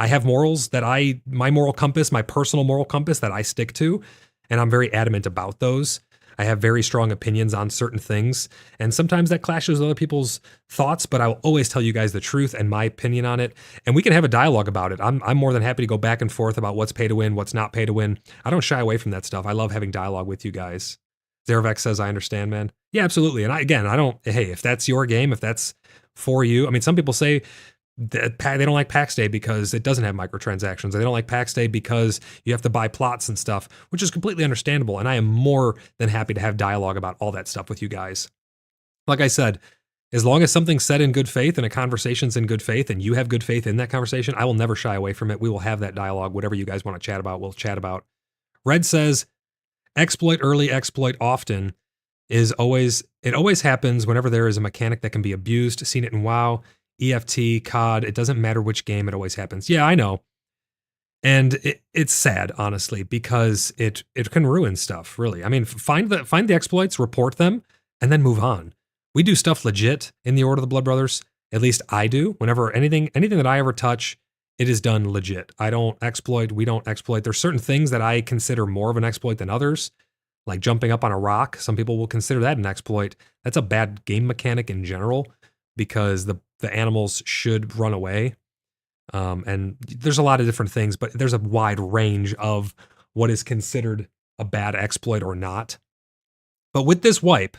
I have morals that my moral compass, my personal moral compass that I stick to, and I'm very adamant about those. I have very strong opinions on certain things, and sometimes that clashes with other people's thoughts, but I will always tell you guys the truth and my opinion on it, and we can have a dialogue about it. I'm more than happy to go back and forth about what's pay to win, what's not pay to win. I don't shy away from that stuff. I love having dialogue with you guys. Zerovex says, I understand, man. Yeah, absolutely. And hey, if that's your game, if that's for you, I mean, some people say, they don't like PAX Day because it doesn't have microtransactions. They don't like PAX Day because you have to buy plots and stuff, which is completely understandable. And I am more than happy to have dialogue about all that stuff with you guys. Like I said, as long as something's said in good faith and a conversation's in good faith and you have good faith in that conversation, I will never shy away from it. We will have that dialogue. Whatever you guys want to chat about, we'll chat about. Red says, exploit early, exploit often it always happens whenever there is a mechanic that can be abused. Seen it in WoW. EFT, COD, it doesn't matter which game, it always happens. Yeah, I know. And it's sad, honestly, because it can ruin stuff, really. I mean, find the exploits, report them, and then move on. We do stuff legit in the Order of the Blood Brothers. At least I do. Whenever anything that I ever touch, it is done legit. I don't exploit, we don't exploit. There's certain things that I consider more of an exploit than others, like jumping up on a rock. Some people will consider that an exploit. That's a bad game mechanic in general, because the animals should run away. And there's a lot of different things, but there's a wide range of what is considered a bad exploit or not. But with this wipe,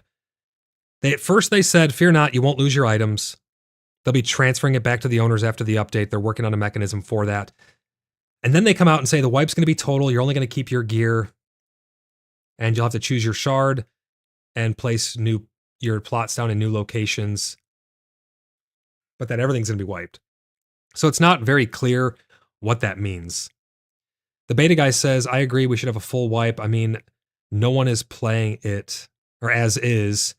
at first they said, fear not, you won't lose your items. They'll be transferring it back to the owners after the update. They're working on a mechanism for that. And then they come out and say the wipe's going to be total. You're only going to keep your gear, and you'll have to choose your shard and place your plots down in new locations, but that everything's going to be wiped. So it's not very clear what that means. The beta guy says, I agree, we should have a full wipe. I mean, no one is playing it, or as is,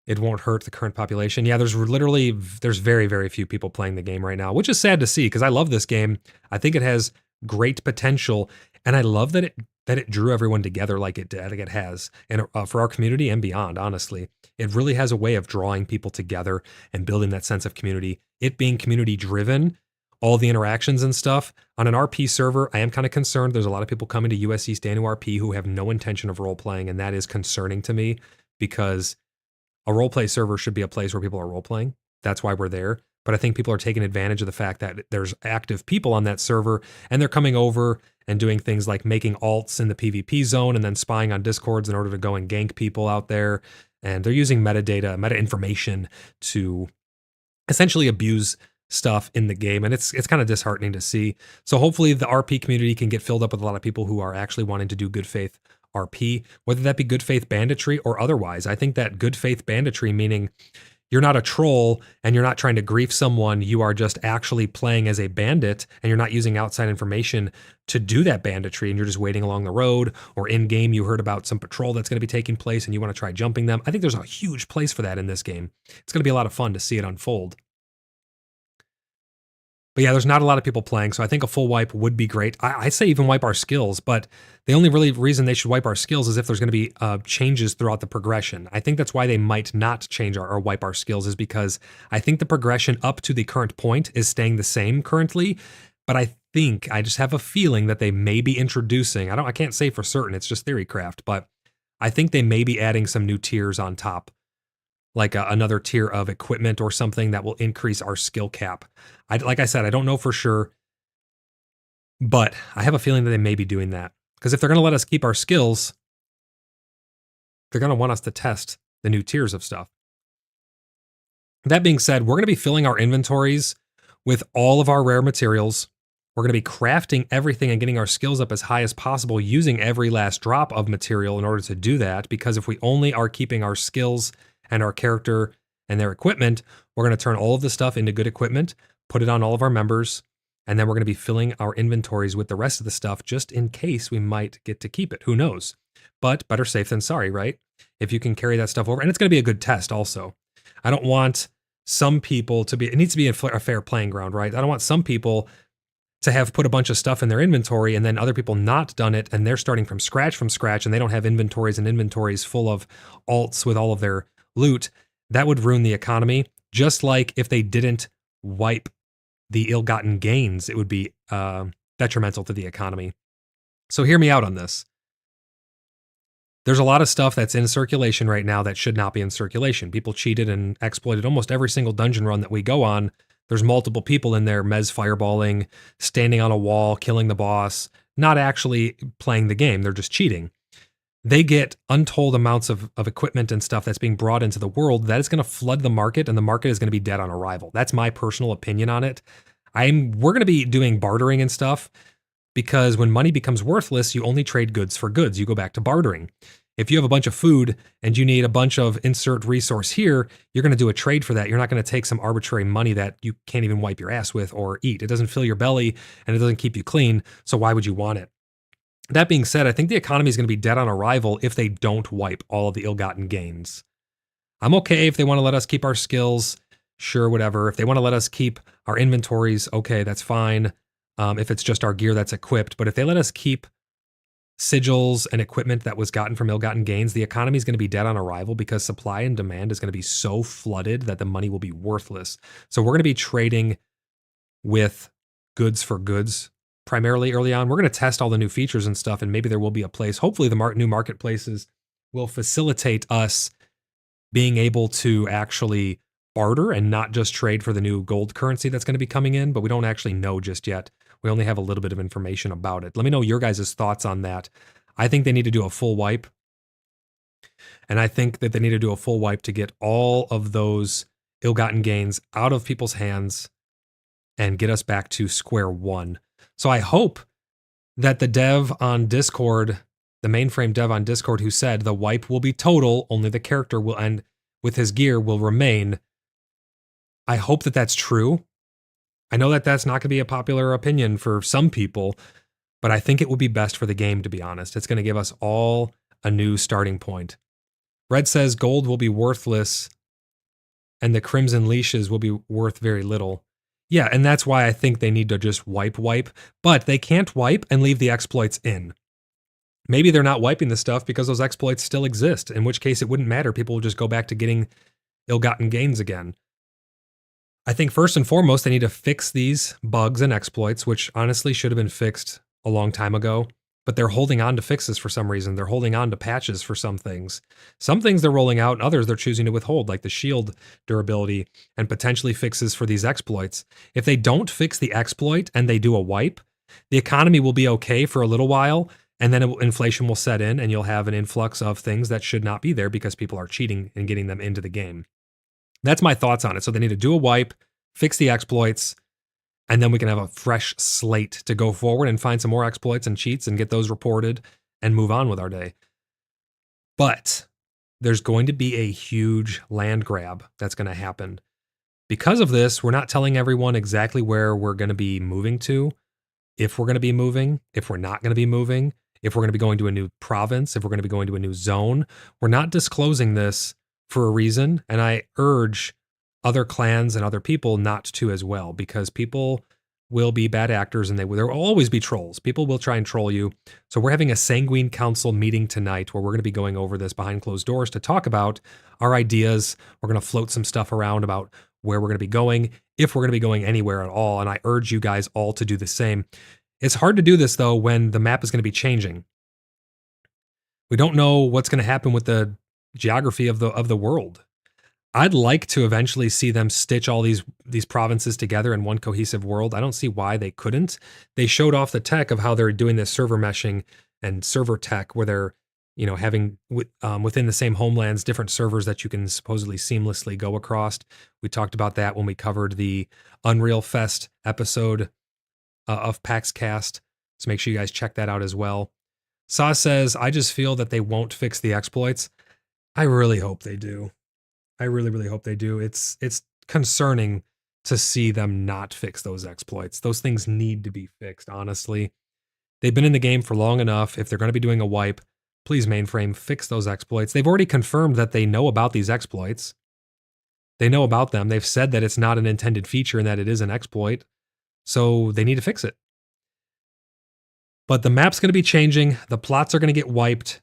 it won't hurt the current population. Yeah, there's very, very few people playing the game right now, which is sad to see, because I love this game. I think it has great potential, and I love that it drew everyone together like it has, and for our community and beyond, honestly. It really has a way of drawing people together and building that sense of community. It being community driven, all the interactions and stuff. On an RP server, I am kind of concerned. There's a lot of people coming to USC stand to RP who have no intention of role-playing, and that is concerning to me, because a role-play server should be a place where people are role-playing. That's why we're there. But I think people are taking advantage of the fact that there's active people on that server, and they're coming over and doing things like making alts in the PvP zone and then spying on discords in order to go and gank people out there. And they're using metadata, meta information to essentially abuse stuff in the game. And it's kind of disheartening to see. So hopefully the RP community can get filled up with a lot of people who are actually wanting to do good faith RP, whether that be good faith banditry or otherwise. I think that good faith banditry, meaning you're not a troll and you're not trying to grief someone, you are just actually playing as a bandit, and you're not using outside information to do that banditry, and you're just waiting along the road, or in game you heard about some patrol that's going to be taking place and you want to try jumping them. I think there's a huge place for that in this game. It's going to be a lot of fun to see it unfold. But yeah, there's not a lot of people playing, so I think a full wipe would be great. I say even wipe our skills, but the only really reason they should wipe our skills is if there's going to be changes throughout the progression. I think that's why they might not change or wipe our skills, is because I think the progression up to the current point is staying the same currently, but I just have a feeling that they may be introducing, I can't say for certain, it's just theorycraft, but I think they may be adding some new tiers on top, like another tier of equipment or something that will increase our skill cap. Like I said, I don't know for sure, but I have a feeling that they may be doing that. Because if they're going to let us keep our skills, they're going to want us to test the new tiers of stuff. That being said, we're going to be filling our inventories with all of our rare materials. We're going to be crafting everything and getting our skills up as high as possible, using every last drop of material in order to do that. Because if we only are keeping our skills and our character and their equipment, we're going to turn all of the stuff into good equipment, put it on all of our members, And then we're going to be filling our inventories with the rest of the stuff just in case we might get to keep it. Who knows? But better safe than sorry, right? If you can carry that stuff over. And it's going to be a good test also. I don't want some people to be, it needs to be a fair playing ground, right? I don't want some people to have put a bunch of stuff in their inventory and then other people not done it and they're starting from scratch and they don't have inventories and inventories full of alts with all of their loot. That would ruin the economy. Just like if they didn't wipe the ill-gotten gains, it would be detrimental to the economy. So hear me out on this. There's a lot of stuff that's in circulation right now that should not be in circulation. People cheated and exploited almost every single dungeon run that we go on. There's multiple people in there, mez fireballing, standing on a wall, killing the boss, not actually playing the game. They're just cheating. They get untold amounts of equipment and stuff that's being brought into the world that is going to flood the market, and the market is going to be dead on arrival. That's my personal opinion on it. We're going to be doing bartering and stuff because when money becomes worthless, you only trade goods for goods. You go back to bartering. If you have a bunch of food and you need a bunch of insert resource here, you're going to do a trade for that. You're not going to take some arbitrary money that you can't even wipe your ass with or eat. It doesn't fill your belly and it doesn't keep you clean. So why would you want it? That being said, I think the economy is going to be dead on arrival if they don't wipe all of the ill-gotten gains. I'm okay if they want to let us keep our skills, sure, whatever. If they want to let us keep our inventories, okay, that's fine. If it's just our gear that's equipped. But if they let us keep sigils and equipment that was gotten from ill-gotten gains, the economy is going to be dead on arrival because supply and demand is going to be so flooded that the money will be worthless. So we're going to be trading with goods for goods primarily early on. We're going to test all the new features and stuff, and maybe there will be a place. Hopefully the new marketplaces will facilitate us being able to actually barter and not just trade for the new gold currency that's going to be coming in, but we don't actually know just yet. We only have a little bit of information about it. Let me know your guys' thoughts on that. I think they need to do a full wipe. And I think that they need to do a full wipe to get all of those ill-gotten gains out of people's hands and get us back to square one. So I hope that the dev on Discord, the mainframe dev on Discord who said the wipe will be total, only the character will end with his gear will remain. I hope that that's true. I know that that's not going to be a popular opinion for some people, but I think it would be best for the game, to be honest. It's going to give us all a new starting point. Red says gold will be worthless and the crimson leashes will be worth very little. Yeah, and that's why I think they need to just wipe, but they can't wipe and leave the exploits in. Maybe they're not wiping the stuff because those exploits still exist, in which case it wouldn't matter. People will just go back to getting ill-gotten gains again. I think first and foremost, they need to fix these bugs and exploits, which honestly should have been fixed a long time ago, but they're holding on to fixes for some reason. They're holding on to patches for some things. Some things they're rolling out and others they're choosing to withhold, like the shield durability and potentially fixes for these exploits. If they don't fix the exploit and they do a wipe, the economy will be okay for a little while, and then inflation will set in and you'll have an influx of things that should not be there because people are cheating and getting them into the game. That's my thoughts on it. So they need to do a wipe, fix the exploits, and then we can have a fresh slate to go forward and find some more exploits and cheats and get those reported and move on with our day. But there's going to be a huge land grab that's going to happen. Because of this, we're not telling everyone exactly where we're going to be moving to, if we're going to be moving, if we're not going to be moving, if we're going to be going to a new province, if we're going to be going to a new zone. We're not disclosing this for a reason, and I urge other clans and other people not to as well, because people will be bad actors and there will always be trolls. People will try and troll you. So we're having a Sanguine Council meeting tonight where we're going to be going over this behind closed doors to talk about our ideas. We're going to float some stuff around about where we're going to be going, if we're going to be going anywhere at all, and I urge you guys all to do the same. It's hard to do this, though, when the map is going to be changing. We don't know what's going to happen with the geography of the world. I'd like to eventually see them stitch all these provinces together in one cohesive world. I don't see why they couldn't. They showed off the tech of how they're doing this server meshing and server tech where they're, having within the same homelands, different servers that you can supposedly seamlessly go across. We talked about that when we covered the Unreal Fest episode of PaxCast. So make sure you guys check that out as well. Sa says, I just feel that they won't fix the exploits. I really hope they do. I really, really hope they do. It's concerning to see them not fix those exploits. Those things need to be fixed, honestly. They've been in the game for long enough. If they're going to be doing a wipe, please mainframe, fix those exploits. They've already confirmed that they know about these exploits. They know about them. They've said that it's not an intended feature and that it is an exploit. So they need to fix it. But the map's going to be changing. The plots are going to get wiped.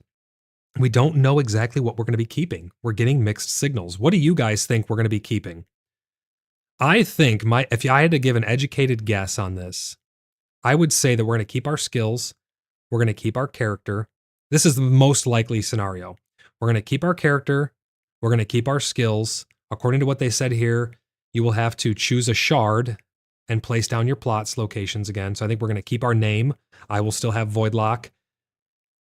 We don't know exactly what we're going to be keeping. We're getting mixed signals. What do you guys think we're going to be keeping? I think if I had to give an educated guess on this, I would say that we're going to keep our skills. We're going to keep our character. This is the most likely scenario. We're going to keep our character. We're going to keep our skills. According to what they said here, you will have to choose a shard and place down your plots locations again. So I think we're going to keep our name. I will still have Void Lock.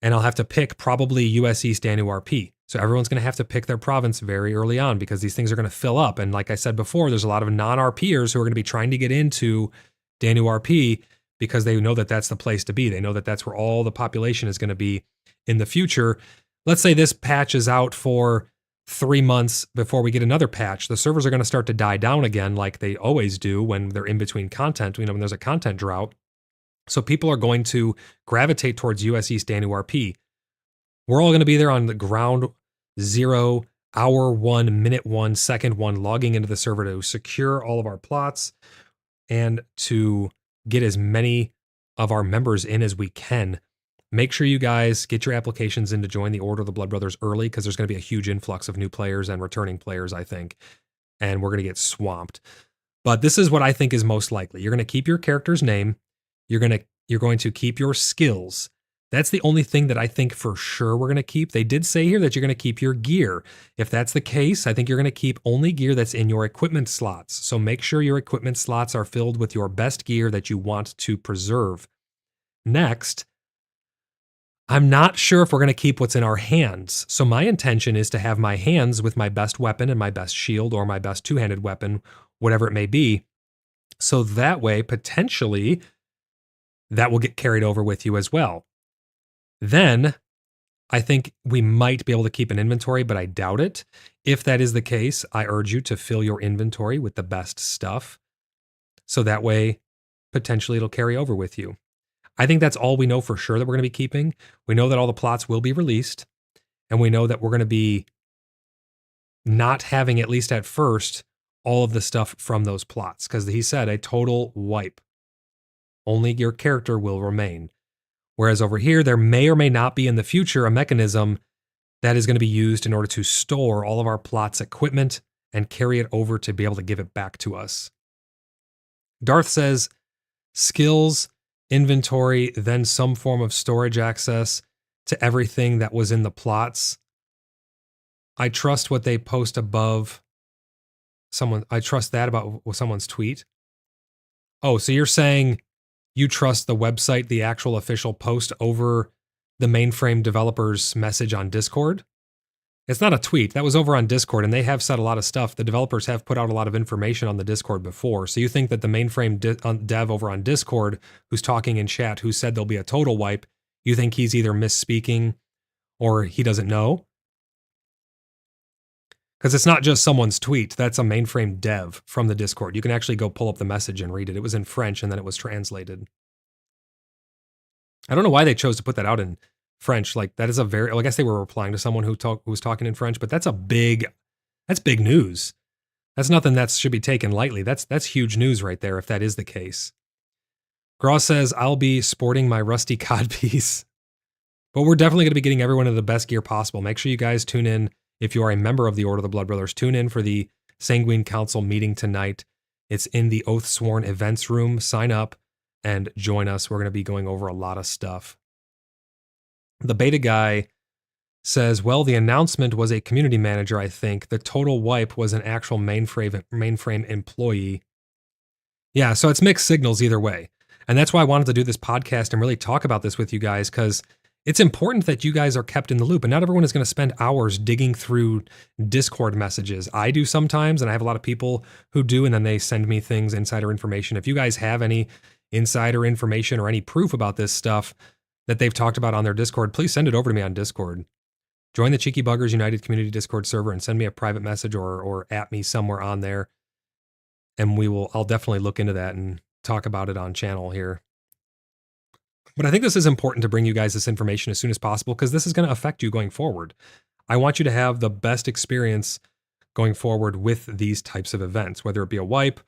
And I'll have to pick probably US East aNURP. So everyone's going to have to pick their province very early on because these things are going to fill up. And like I said before, there's a lot of non-RPers who are going to be trying to get into aNURP because they know that that's the place to be. They know that that's where all the population is going to be in the future. Let's say this patch is out for 3 months before we get another patch. The servers are going to start to die down again like they always do when they're in between content, when there's a content drought. So people are going to gravitate towards US East aNURP. We're all going to be there on the ground zero, hour 1, minute 1, second 1, logging into the server to secure all of our plots and to get as many of our members in as we can. Make sure you guys get your applications in to join the Order of the Blood Brothers early because there's going to be a huge influx of new players and returning players, I think, and we're going to get swamped. But this is what I think is most likely. You're going to keep your character's name. You're going to keep your skills. That's the only thing that I think for sure we're going to keep. They did say here that you're going to keep your gear. If that's the case, I think you're going to keep only gear that's in your equipment slots. So make sure your equipment slots are filled with your best gear that you want to preserve. Next, I'm not sure if we're going to keep what's in our hands. So my intention is to have my hands with my best weapon and my best shield or my best two-handed weapon, whatever it may be. So that way, potentially, that will get carried over with you as well. Then I think we might be able to keep an inventory, but I doubt it. If that is the case, I urge you to fill your inventory with the best stuff. So that way, potentially it'll carry over with you. I think that's all we know for sure that we're going to be keeping. We know that all the plots will be released, and we know that we're going to be not having, at least at first, all of the stuff from those plots, because he said a total wipe. Only your character will remain. Whereas over here, there may or may not be in the future a mechanism that is going to be used in order to store all of our plots' equipment and carry it over to be able to give it back to us. Darth says, skills, inventory, then some form of storage access to everything that was in the plots. I trust what they post above. I trust that about someone's tweet. Oh, so you're saying you trust the website, the actual official post over the mainframe developer's message on Discord? It's not a tweet. That was over on Discord, and they have said a lot of stuff. The developers have put out a lot of information on the Discord before. So you think that the mainframe dev over on Discord, who's talking in chat, who said there'll be a total wipe, you think he's either misspeaking or he doesn't know? Because it's not just someone's tweet. That's a mainframe dev from the Discord. You can actually go pull up the message and read it. It was in French, and then it was translated. I don't know why they chose to put that out in French. Like, that is a very, well, I guess they were replying to someone who was talking in French, but that's big news. That's nothing that should be taken lightly. That's huge news right there, if that is the case. Gross says, I'll be sporting my rusty codpiece. But we're definitely going to be getting everyone in the best gear possible. Make sure you guys tune in. If you are a member of the Order of the Blood Brothers, tune in for the Sanguine Council meeting tonight. It's in the Oath Sworn events room. Sign up and join us. We're going to be going over a lot of stuff. The beta guy says, well, the announcement was a community manager, I think. The total wipe was an actual mainframe employee. Yeah, so it's mixed signals either way. And that's why I wanted to do this podcast and really talk about this with you guys, because it's important that you guys are kept in the loop, and not everyone is going to spend hours digging through Discord messages. I do sometimes, and I have a lot of people who do, and then they send me things, insider information. If you guys have any insider information or any proof about this stuff that they've talked about on their Discord, please send it over to me on Discord. Join the Cheeky Buggers United Community Discord server and send me a private message or at me somewhere on there. and I'll definitely look into that and talk about it on channel here. But I think this is important to bring you guys this information as soon as possible because this is going to affect you going forward. I want you to have the best experience going forward with these types of events, whether it be a wipe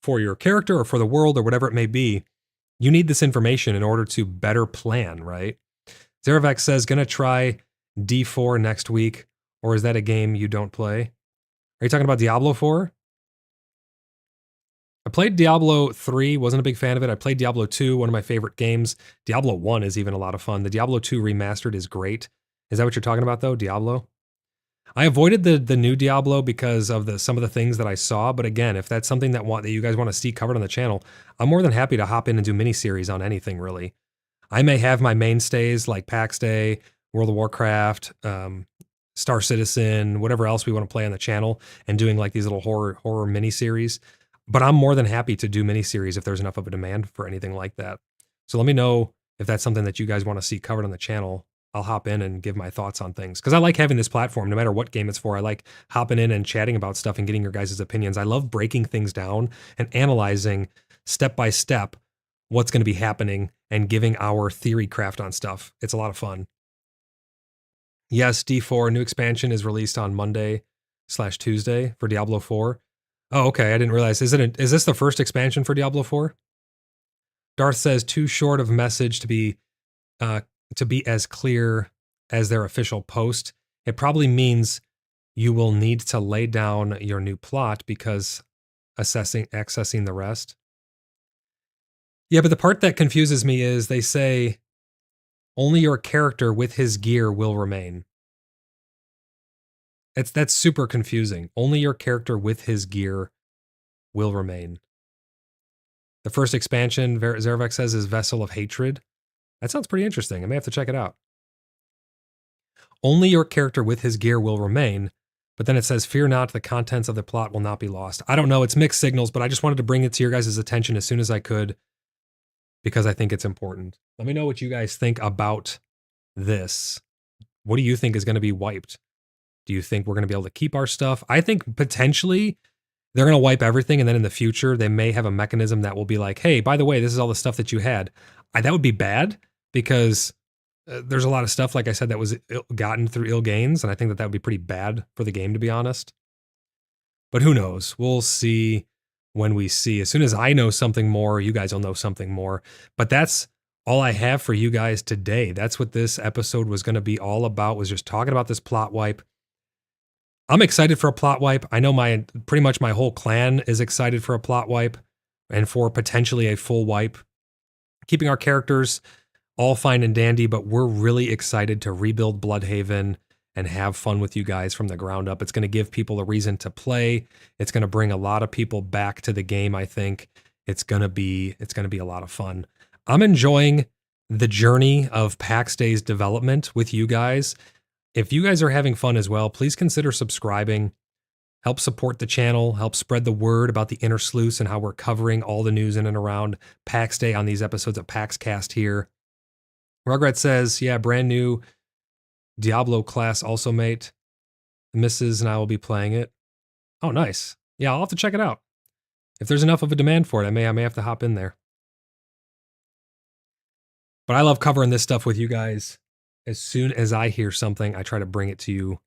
for your character or for the world or whatever it may be. You need this information in order to better plan, right? Zerovac says, gonna try D4 next week, or is that a game you don't play? Are you talking about Diablo 4? I played Diablo 3, wasn't a big fan of it. I played Diablo 2, one of my favorite games. Diablo 1 is even a lot of fun. The Diablo 2 remastered is great. Is that what you're talking about though, Diablo? I avoided the new Diablo because of some of the things that I saw, but again, if that's something that you guys want to see covered on the channel, I'm more than happy to hop in and do miniseries on anything really. I may have my mainstays like PAX Day, World of Warcraft, Star Citizen, whatever else we want to play on the channel, and doing like these little horror miniseries. But I'm more than happy to do miniseries if there's enough of a demand for anything like that. So let me know if that's something that you guys want to see covered on the channel. I'll hop in and give my thoughts on things because I like having this platform no matter what game it's for. I like hopping in and chatting about stuff and getting your guys' opinions. I love breaking things down and analyzing step by step what's going to be happening and giving our theory craft on stuff. It's a lot of fun. Yes, D4 new expansion is released on Monday/Tuesday for Diablo 4. Oh, okay. I didn't realize. Is this the first expansion for Diablo 4? Darth says too short of message to be as clear as their official post. It probably means you will need to lay down your new plot because accessing the rest. Yeah, but the part that confuses me is they say only your character with his gear will remain. That's super confusing. Only your character with his gear will remain. The first expansion, Zerovac says, is Vessel of Hatred. That sounds pretty interesting. I may have to check it out. Only your character with his gear will remain, but then it says, fear not, the contents of the plot will not be lost. I don't know, it's mixed signals, but I just wanted to bring it to your guys' attention as soon as I could because I think it's important. Let me know what you guys think about this. What do you think is going to be wiped? Do you think we're going to be able to keep our stuff? I think potentially they're going to wipe everything, and then in the future, they may have a mechanism that will be like, hey, by the way, this is all the stuff that you had. That would be bad because there's a lot of stuff, like I said, that was gotten through ill gains, and I think that would be pretty bad for the game, to be honest. But who knows? We'll see when we see. As soon as I know something more, you guys will know something more. But that's all I have for you guys today. That's what this episode was going to be all about, was just talking about this plot wipe. I'm excited for a plot wipe. I know pretty much my whole clan is excited for a plot wipe and for potentially a full wipe. Keeping our characters all fine and dandy, but we're really excited to rebuild Bloodhaven and have fun with you guys from the ground up. It's going to give people a reason to play. It's going to bring a lot of people back to the game, I think. It's going to be a lot of fun. I'm enjoying the journey of PAX Day's development with you guys. If you guys are having fun as well, please consider subscribing. Help support the channel, help spread the word about the Inner Sluice and how we're covering all the news in and around PAX Day on these episodes of PaxCast here. Rugrat says, yeah, brand new Diablo class also, mate. The missus and I will be playing it. Oh, nice. Yeah, I'll have to check it out. If there's enough of a demand for it, I may have to hop in there. But I love covering this stuff with you guys. As soon as I hear something, I try to bring it to you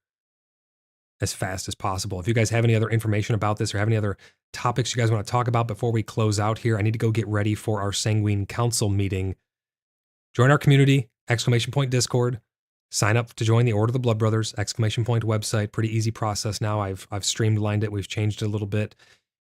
as fast as possible. If you guys have any other information about this or have any other topics you guys want to talk about before we close out here, I need to go get ready for our Sanguine Council meeting. Join our community, ! Discord. Sign up to join the Order of the Blood Brothers, ! website. Pretty easy process now. I've streamlined it. We've changed it a little bit.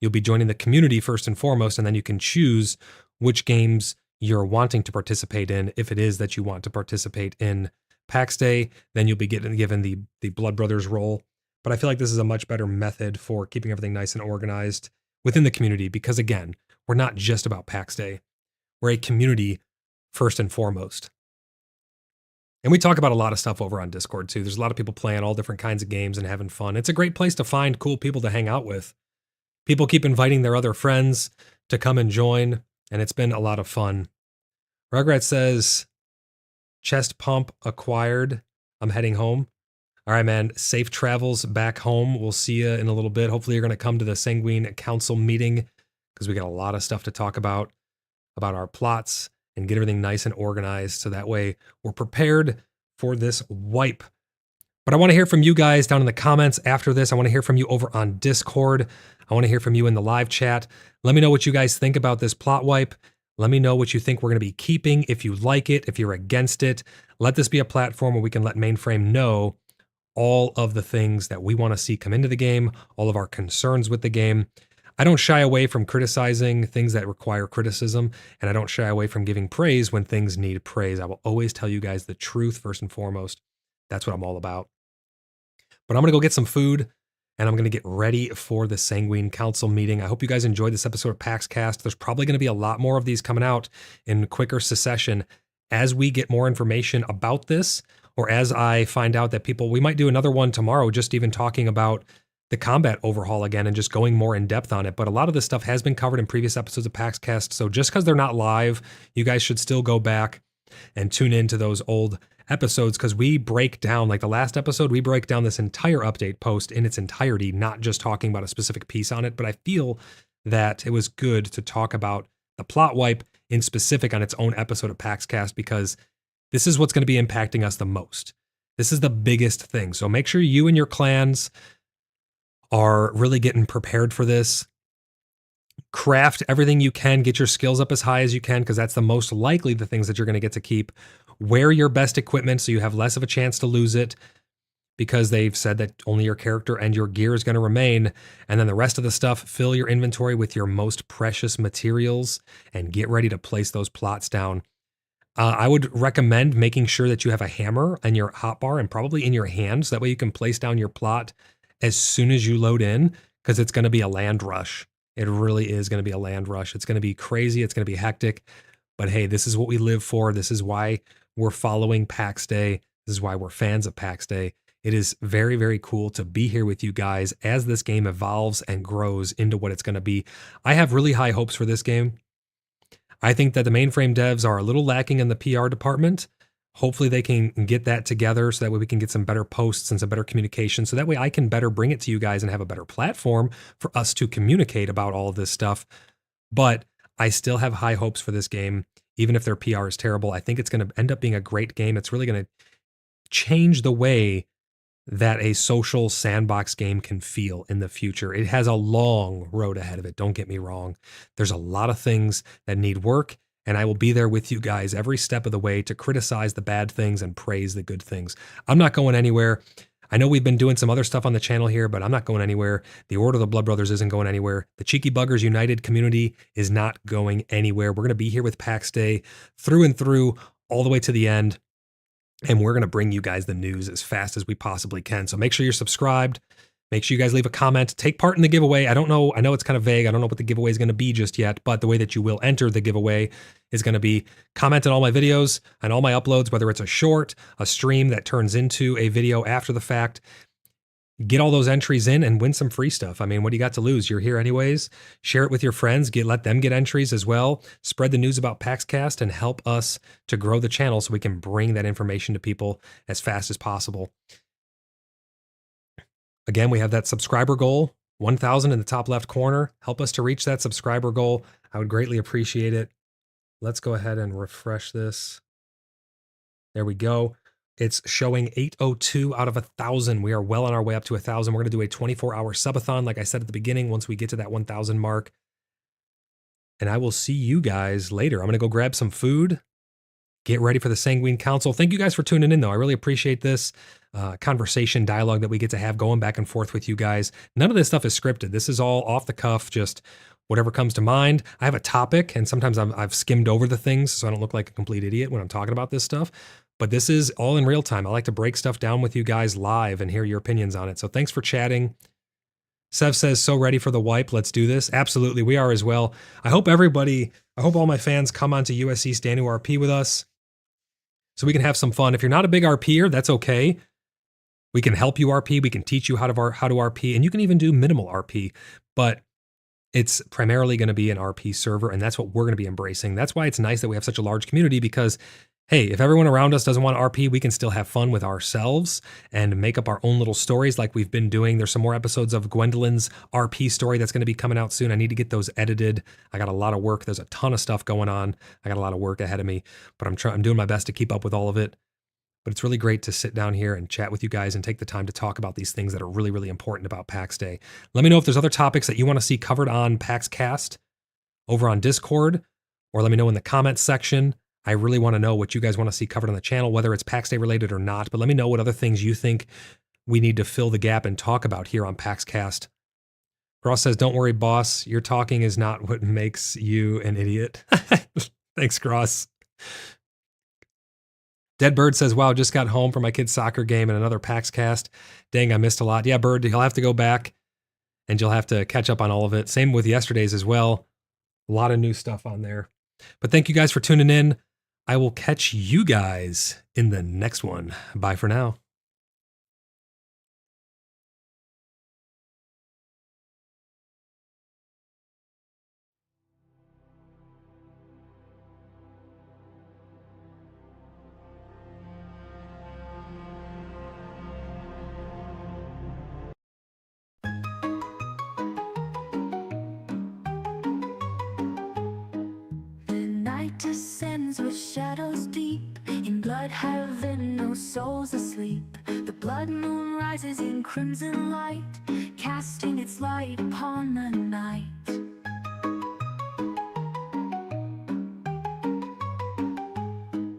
You'll be joining the community first and foremost, and then you can choose which games you're wanting to participate in. If it is that you want to participate in PAX Day, then you'll be given the Blood Brothers role. But I feel like this is a much better method for keeping everything nice and organized within the community because, again, we're not just about PAX Day. We're a community first and foremost. And we talk about a lot of stuff over on Discord, too. There's a lot of people playing all different kinds of games and having fun. It's a great place to find cool people to hang out with. People keep inviting their other friends to come and join, and it's been a lot of fun. Rugrat says, chest pump acquired. I'm heading home. All right, man. Safe travels back home. We'll see you in a little bit. Hopefully you're going to come to the Sanguine Council meeting because we got a lot of stuff to talk about our plots and get everything nice and organized. So that way we're prepared for this wipe. But I want to hear from you guys down in the comments after this. I want to hear from you over on Discord. I want to hear from you in the live chat. Let me know what you guys think about this plot wipe. Let me know what you think we're going to be keeping, if you like it, if you're against it. Let this be a platform where we can let Mainframe know all of the things that we want to see come into the game, all of our concerns with the game. I don't shy away from criticizing things that require criticism, and I don't shy away from giving praise when things need praise. I will always tell you guys the truth first and foremost. That's what I'm all about. But I'm going to go get some food, and I'm going to get ready for the Sanguine Council meeting. I hope you guys enjoyed this episode of PaxCast. There's probably going to be a lot more of these coming out in quicker succession as we get more information about this, or as I find out that we might do another one tomorrow, just even talking about the combat overhaul again and just going more in depth on it. But a lot of this stuff has been covered in previous episodes of PaxCast. So just because they're not live, you guys should still go back and tune into those old episodes, because we break down, like the last episode, we break down this entire update post in its entirety, not just talking about a specific piece on it. But I feel that it was good to talk about the plot wipe in specific on its own episode of PaxCast, because this is what's going to be impacting us the most. This is the biggest thing. So make sure you and your clans are really getting prepared for this. Craft everything you can, get your skills up as high as you can, because that's the most likely the things that you're going to get to keep. Wear your best equipment so you have less of a chance to lose it, because they've said that only your character and your gear is going to remain. And then the rest of the stuff, fill your inventory with your most precious materials and get ready to place those plots down. I would recommend making sure that you have a hammer and your hotbar and probably in your hand, so that way you can place down your plot as soon as you load in, because it's going to be a land rush. It really is going to be a land rush. It's going to be crazy. It's going to be hectic. But hey, this is what we live for. This is why we're following PAX Day. This is why we're fans of PAX Day. It is very, very cool to be here with you guys as this game evolves and grows into what it's going to be. I have really high hopes for this game. I think that the Mainframe devs are a little lacking in the PR department. Hopefully they can get that together so that way we can get some better posts and some better communication. So that way I can better bring it to you guys and have a better platform for us to communicate about all of this stuff. But I still have high hopes for this game, even if their PR is terrible. I think it's going to end up being a great game. It's really going to change the way that a social sandbox game can feel in the future. It has a long road ahead of it. Don't get me wrong. There's a lot of things that need work, and I will be there with you guys every step of the way to criticize the bad things and praise the good things. I'm not going anywhere. I know we've been doing some other stuff on the channel here, but I'm not going anywhere. The Order of the Blood Brothers isn't going anywhere. The Cheeky Buggers United community is not going anywhere. We're going to be here with PAX Day through and through, all the way to the end. And we're going to bring you guys the news as fast as we possibly can. So make sure you're subscribed. Make sure you guys leave a comment. Take part in the giveaway. I don't know. I know it's kind of vague. I don't know what the giveaway is going to be just yet. But the way that you will enter the giveaway is going to be comment on all my videos and all my uploads, whether it's a short, a stream that turns into a video after the fact. Get all those entries in and win some free stuff. I mean, what do you got to lose? You're here anyways. Share it with your friends. Let them get entries as well. Spread the news about PaxCast and help us to grow the channel so we can bring that information to people as fast as possible. Again, we have that subscriber goal, 1,000 in the top left corner. Help us to reach that subscriber goal. I would greatly appreciate it. Let's go ahead and refresh this. There we go. It's showing 802 out of 1,000. We are well on our way up to 1,000. We're going to do a 24-hour subathon, like I said at the beginning, once we get to that 1,000 mark. And I will see you guys later. I'm going to go grab some food, get ready for the Sanguine Council. Thank you guys for tuning in, though. I really appreciate this conversation, dialogue that we get to have going back and forth with you guys. None of this stuff is scripted. This is all off the cuff, just whatever comes to mind. I have a topic, and sometimes I've skimmed over the things so I don't look like a complete idiot when I'm talking about this stuff. But this is all in real time. I like to break stuff down with you guys live and hear your opinions on it. So thanks for chatting. Sev says, so ready for the wipe. Let's do this. Absolutely. We are as well. I hope all my fans come onto USC Stand RP with us so we can have some fun. If you're not a big RPer, that's okay. We can help you RP. We can teach you how to RP, and you can even do minimal RP. But it's primarily going to be an RP server, and that's what we're going to be embracing. That's why it's nice that we have such a large community, because Hey, if everyone around us doesn't want RP, we can still have fun with ourselves and make up our own little stories like we've been doing. There's some more episodes of Gwendolyn's RP story that's going to be coming out soon. I need to get those edited. I got a lot of work. There's a ton of stuff going on. I got a lot of work ahead of me, but I'm doing my best to keep up with all of it. But it's really great to sit down here and chat with you guys and take the time to talk about these things that are really, really important about PAX Day. Let me know if there's other topics that you want to see covered on PaxCast over on Discord, or let me know in the comments section. I really want to know what you guys want to see covered on the channel, whether it's PAX Day related or not, but let me know what other things you think we need to fill the gap and talk about here on PaxCast. Gross says, don't worry, boss. Your talking is not what makes you an idiot. Thanks, Gross. Dead Bird says, wow, just got home from my kid's soccer game and another PaxCast. Dang, I missed a lot. Yeah, Bird, you'll have to go back and you'll have to catch up on all of it. Same with yesterday's as well. A lot of new stuff on there. But thank you guys for tuning in. I will catch you guys in the next one. Bye for now. Descends with shadows deep in blood heaven, no souls asleep. The blood moon rises in crimson light, casting its light upon the night.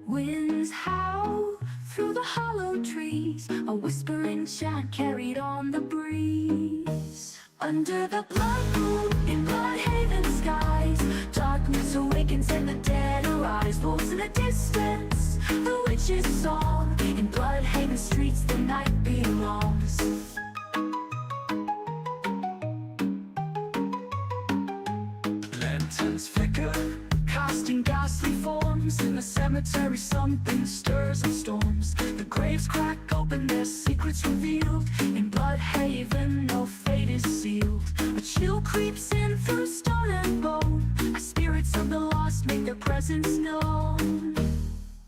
Winds howl through the hollow trees, a whispering chant carried on the breeze. Under the blood moon in Bloodhaven skies, darkness awakens and the dead arise. Wolves in the distance, the witch's song. In Bloodhaven streets the night belongs. Lanterns flicker, casting ghastly forms. In the cemetery something stirs and storms. The graves crack open, their secrets revealed. In Bloodhaven no fate is sealed. A chill creeps in through stone and bone. The spirits of the lost make their presence known.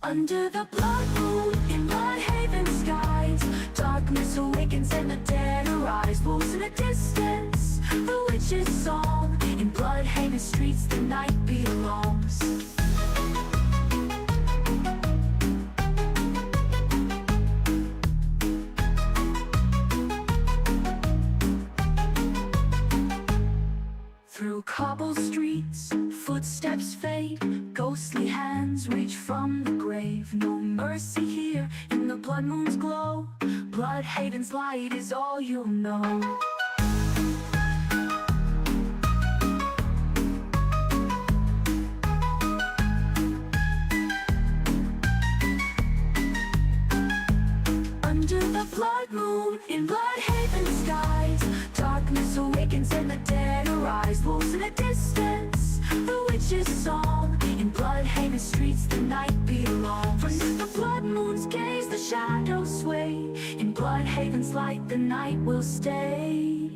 Under the blood moon in Bloodhaven skies, darkness awakens and the dead arise. Wolves in the distance, the witch's song. In Bloodhaven streets the night belongs. Through cobble streets, footsteps fade. Ghostly hands reach from the grave. No mercy here in the blood moon's glow. Bloodhaven's light is all you'll know. Under the blood moon in Bloodhaven skies, darkness awakens and the dead arise. Wolves in the distance, the witch's song. In Bloodhaven streets the night belongs. Under the blood moon's gaze the shadows sway. In Bloodhaven's light the night will stay.